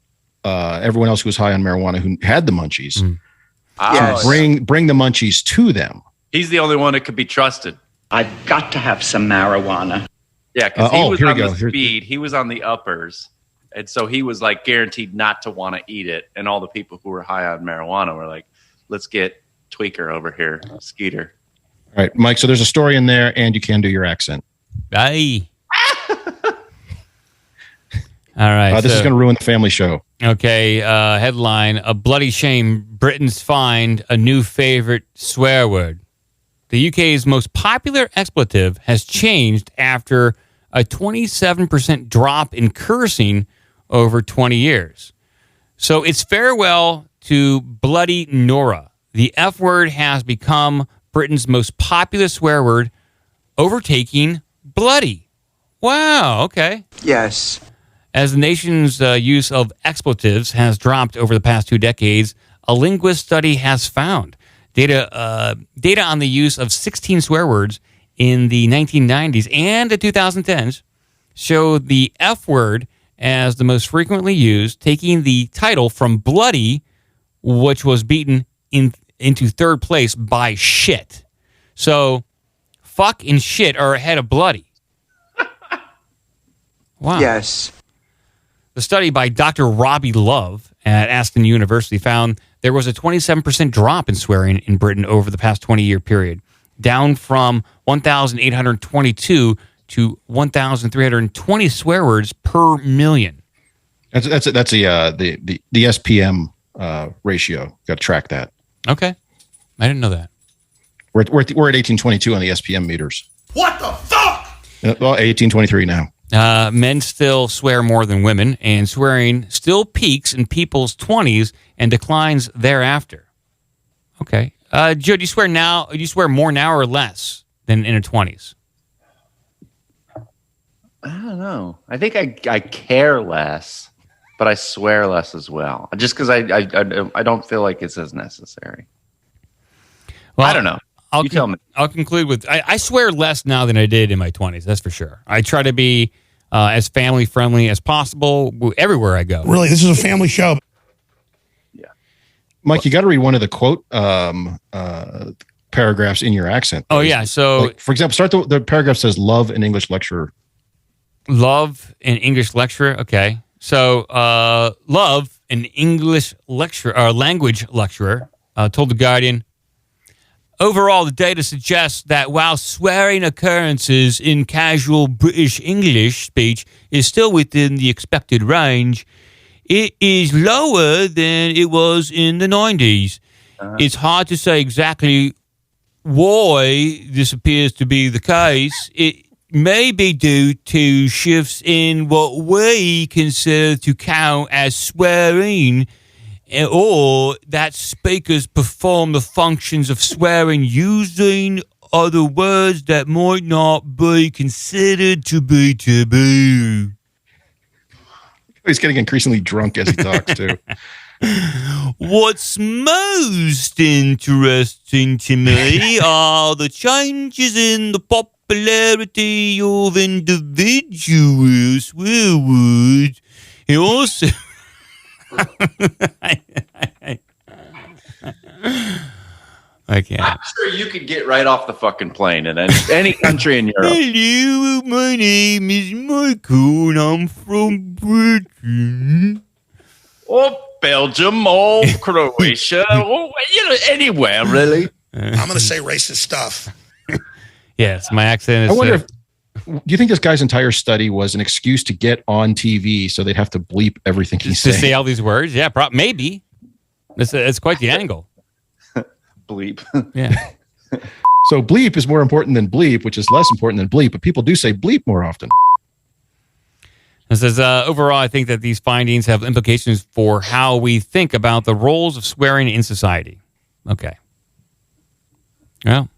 everyone else who was high on marijuana who had the munchies. To bring the munchies to them. He's the only one that could be trusted. I've got to have some marijuana. Yeah, because he was on the speed. He was on the uppers. And so he was guaranteed not to want to eat it. And all the people who were high on marijuana were like, let's get Tweaker over here, Skeeter. All right, Mike, so there's a story in there, and you can do your accent. Aye. All right. This is going to ruin the family show. Okay, headline, a bloody shame, Britons find a new favorite swear word. The UK's most popular expletive has changed after a 27% drop in cursing over 20 years. So it's farewell to Bloody Nora. The F word has become Britain's most popular swear word, overtaking bloody. Wow, okay. Yes. As the nation's use of expletives has dropped over the past 2 decades, a linguist study has found data on the use of 16 swear words in the 1990s and the 2010s show the F word as the most frequently used, taking the title from bloody, which was beaten into third place by shit. So, fuck and shit are ahead of bloody. Wow. Yes. The study by Dr. Robbie Love at Aston University found there was a 27% drop in swearing in Britain over the past 20-year period, down from 1,822 to 1,320 swear words per million. That's the SPM ratio. Got to track that. Okay, I didn't know that. We're at 1822 on the SPM meters. What the fuck? Well, 1823 now. Men still swear more than women, and swearing still peaks in people's 20s and declines thereafter. Okay. Joe, do you swear now? Do you swear more now or less than in your 20s? I don't know. I think I care less. but I swear less as well. Just because I don't feel like it's as necessary. Well, I don't know. Tell me. I'll conclude with I swear less now than I did in my 20s. That's for sure. I try to be as family friendly as possible everywhere I go. Really, this is a family show. Yeah, Mike, you got to read one of the quote paragraphs in your accent. Oh yeah. So, like, for example, start the paragraph says "love an English lecturer." Love an English lecturer. Okay. So, love an English lecturer or language lecturer told The Guardian. Overall, the data suggests that while swearing occurrences in casual British English speech is still within the expected range, it is lower than it was in the 90s. It's hard to say exactly why this appears to be the case. It may be due to shifts in what we consider to count as swearing, or that speakers perform the functions of swearing using other words that might not be considered to be taboo. He's getting increasingly drunk as he talks, too. What's most interesting to me are the changes in the popularity of individual swear words. It also... I can't. I'm sure you could get right off the fucking plane in any country in Europe. Hello, my name is Michael and I'm from Britain. Or Belgium or Croatia or anywhere really. I'm going to say racist stuff. Yes, my accent is... I wonder do you think this guy's entire study was an excuse to get on TV so they'd have to bleep everything he's saying? To say all these words? Yeah, maybe. It's quite the angle. Bleep. Yeah. So bleep is more important than bleep, which is less important than bleep, but people do say bleep more often. It says, overall, I think that these findings have implications for how we think about the roles of swearing in society. Okay. Well.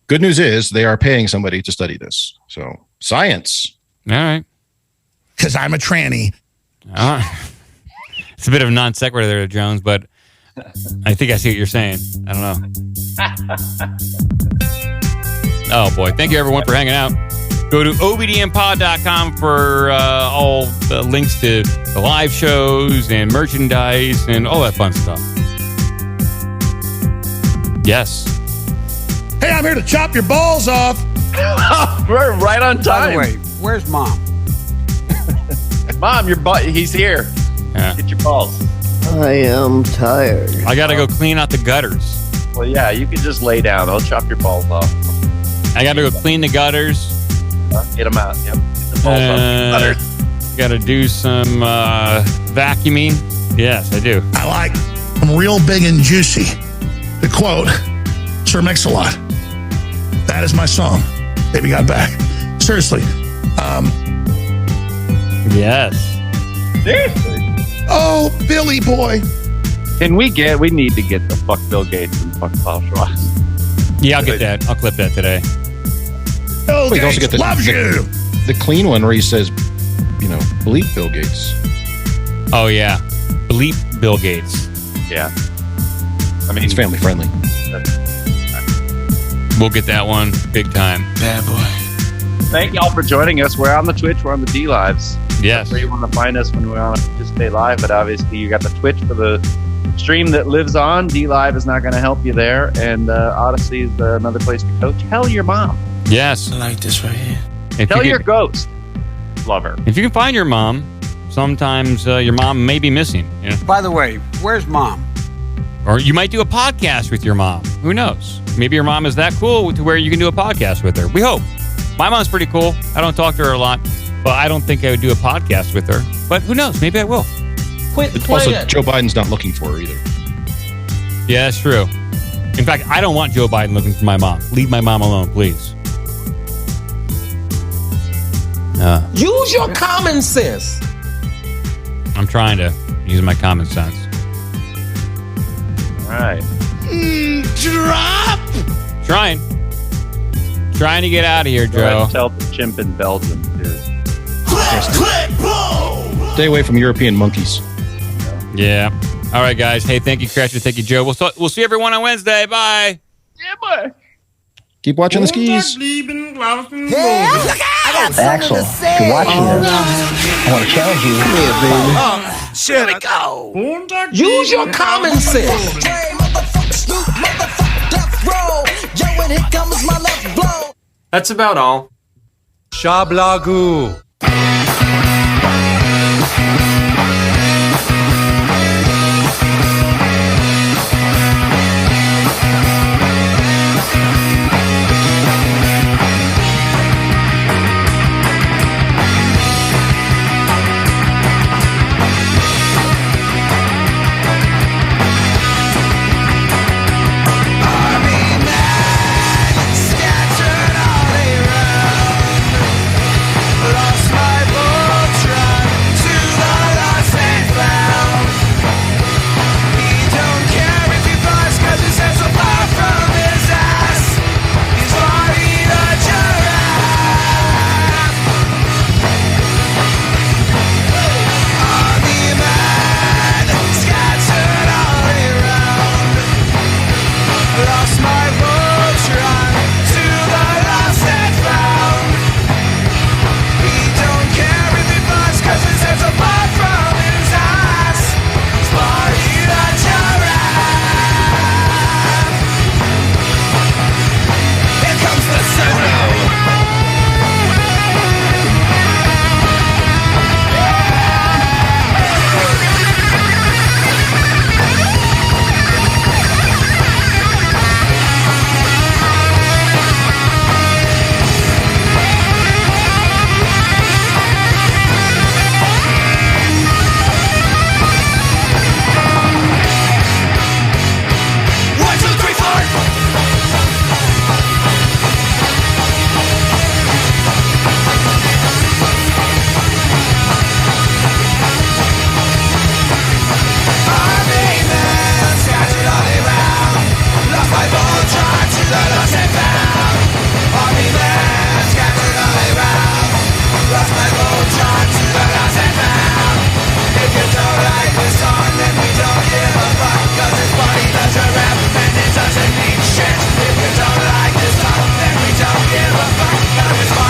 Good news is they are paying somebody to study this. So, science. All right. Because I'm a tranny. It's a bit of a non sequitur there, Jones, but I think I see what you're saying. I don't know. Oh, boy. Thank you, everyone, for hanging out. Go to obdmpod.com for all the links to the live shows and merchandise and all that fun stuff. Yes. Hey, I'm here to chop your balls off. We're right on time. By the way, where's Mom? Mom, he's here. Yeah. Get your balls. I am tired. I got to go clean out the gutters. Well, yeah, you can just lay down. I'll chop your balls off. I got to go clean the gutters. Get them out. Yep. Get the balls off the gutters. Got to do some vacuuming. Yes, I do. I like them real big and juicy. The quote, Sir Mix-a-Lot. That is my song. Baby Got Back. Seriously. Yes. Seriously. Oh, Billy boy. We need to get the fuck Bill Gates and fuck Klaus Schwab. Yeah, I'll get that. I'll clip that today. Bill Gates also get loves you. The clean one where he says, bleep Bill Gates. Oh, yeah. Bleep Bill Gates. Yeah. I mean, it's family friendly. We'll get that one big time. Bad boy. Thank y'all for joining us. We're on the Twitch. We're on the D-Lives. Yes. That's where you want to find us when we want to participate live. But obviously, you got the Twitch for the stream that lives on. D-Live is not going to help you there. And Odyssey is another place to go. Tell your mom. Yes. I like this right here. Tell your ghost. Love her. If you can find your mom, sometimes your mom may be missing. You know? By the way, where's Mom? Or you might do a podcast with your mom. Who knows? Maybe your mom is that cool to where you can do a podcast with her. We hope. My mom's pretty cool. I don't talk to her a lot, but I don't think I would do a podcast with her. But who knows? Maybe I will. Also, Joe Biden's not looking for her either. Yeah, that's true. In fact, I don't want Joe Biden looking for my mom. Leave my mom alone, please. Use your common sense. I'm trying to use my common sense. All right. Drop. Trying to get out of here, Joe. Tell the chimp in Belgium, too. Stay Stay away from European monkeys. Yeah. All right, guys. Hey, thank you, Crasher. Thank you, Joe. We'll see everyone on Wednesday. Bye. Yeah, boy. Keep watching the skis. Axel, if you're watching this, I want to challenge you. Oh, shit. Here we go. Use your common sense. That's about all. Shablagu. If you don't like this song, then we don't give a fuck, 'cause it's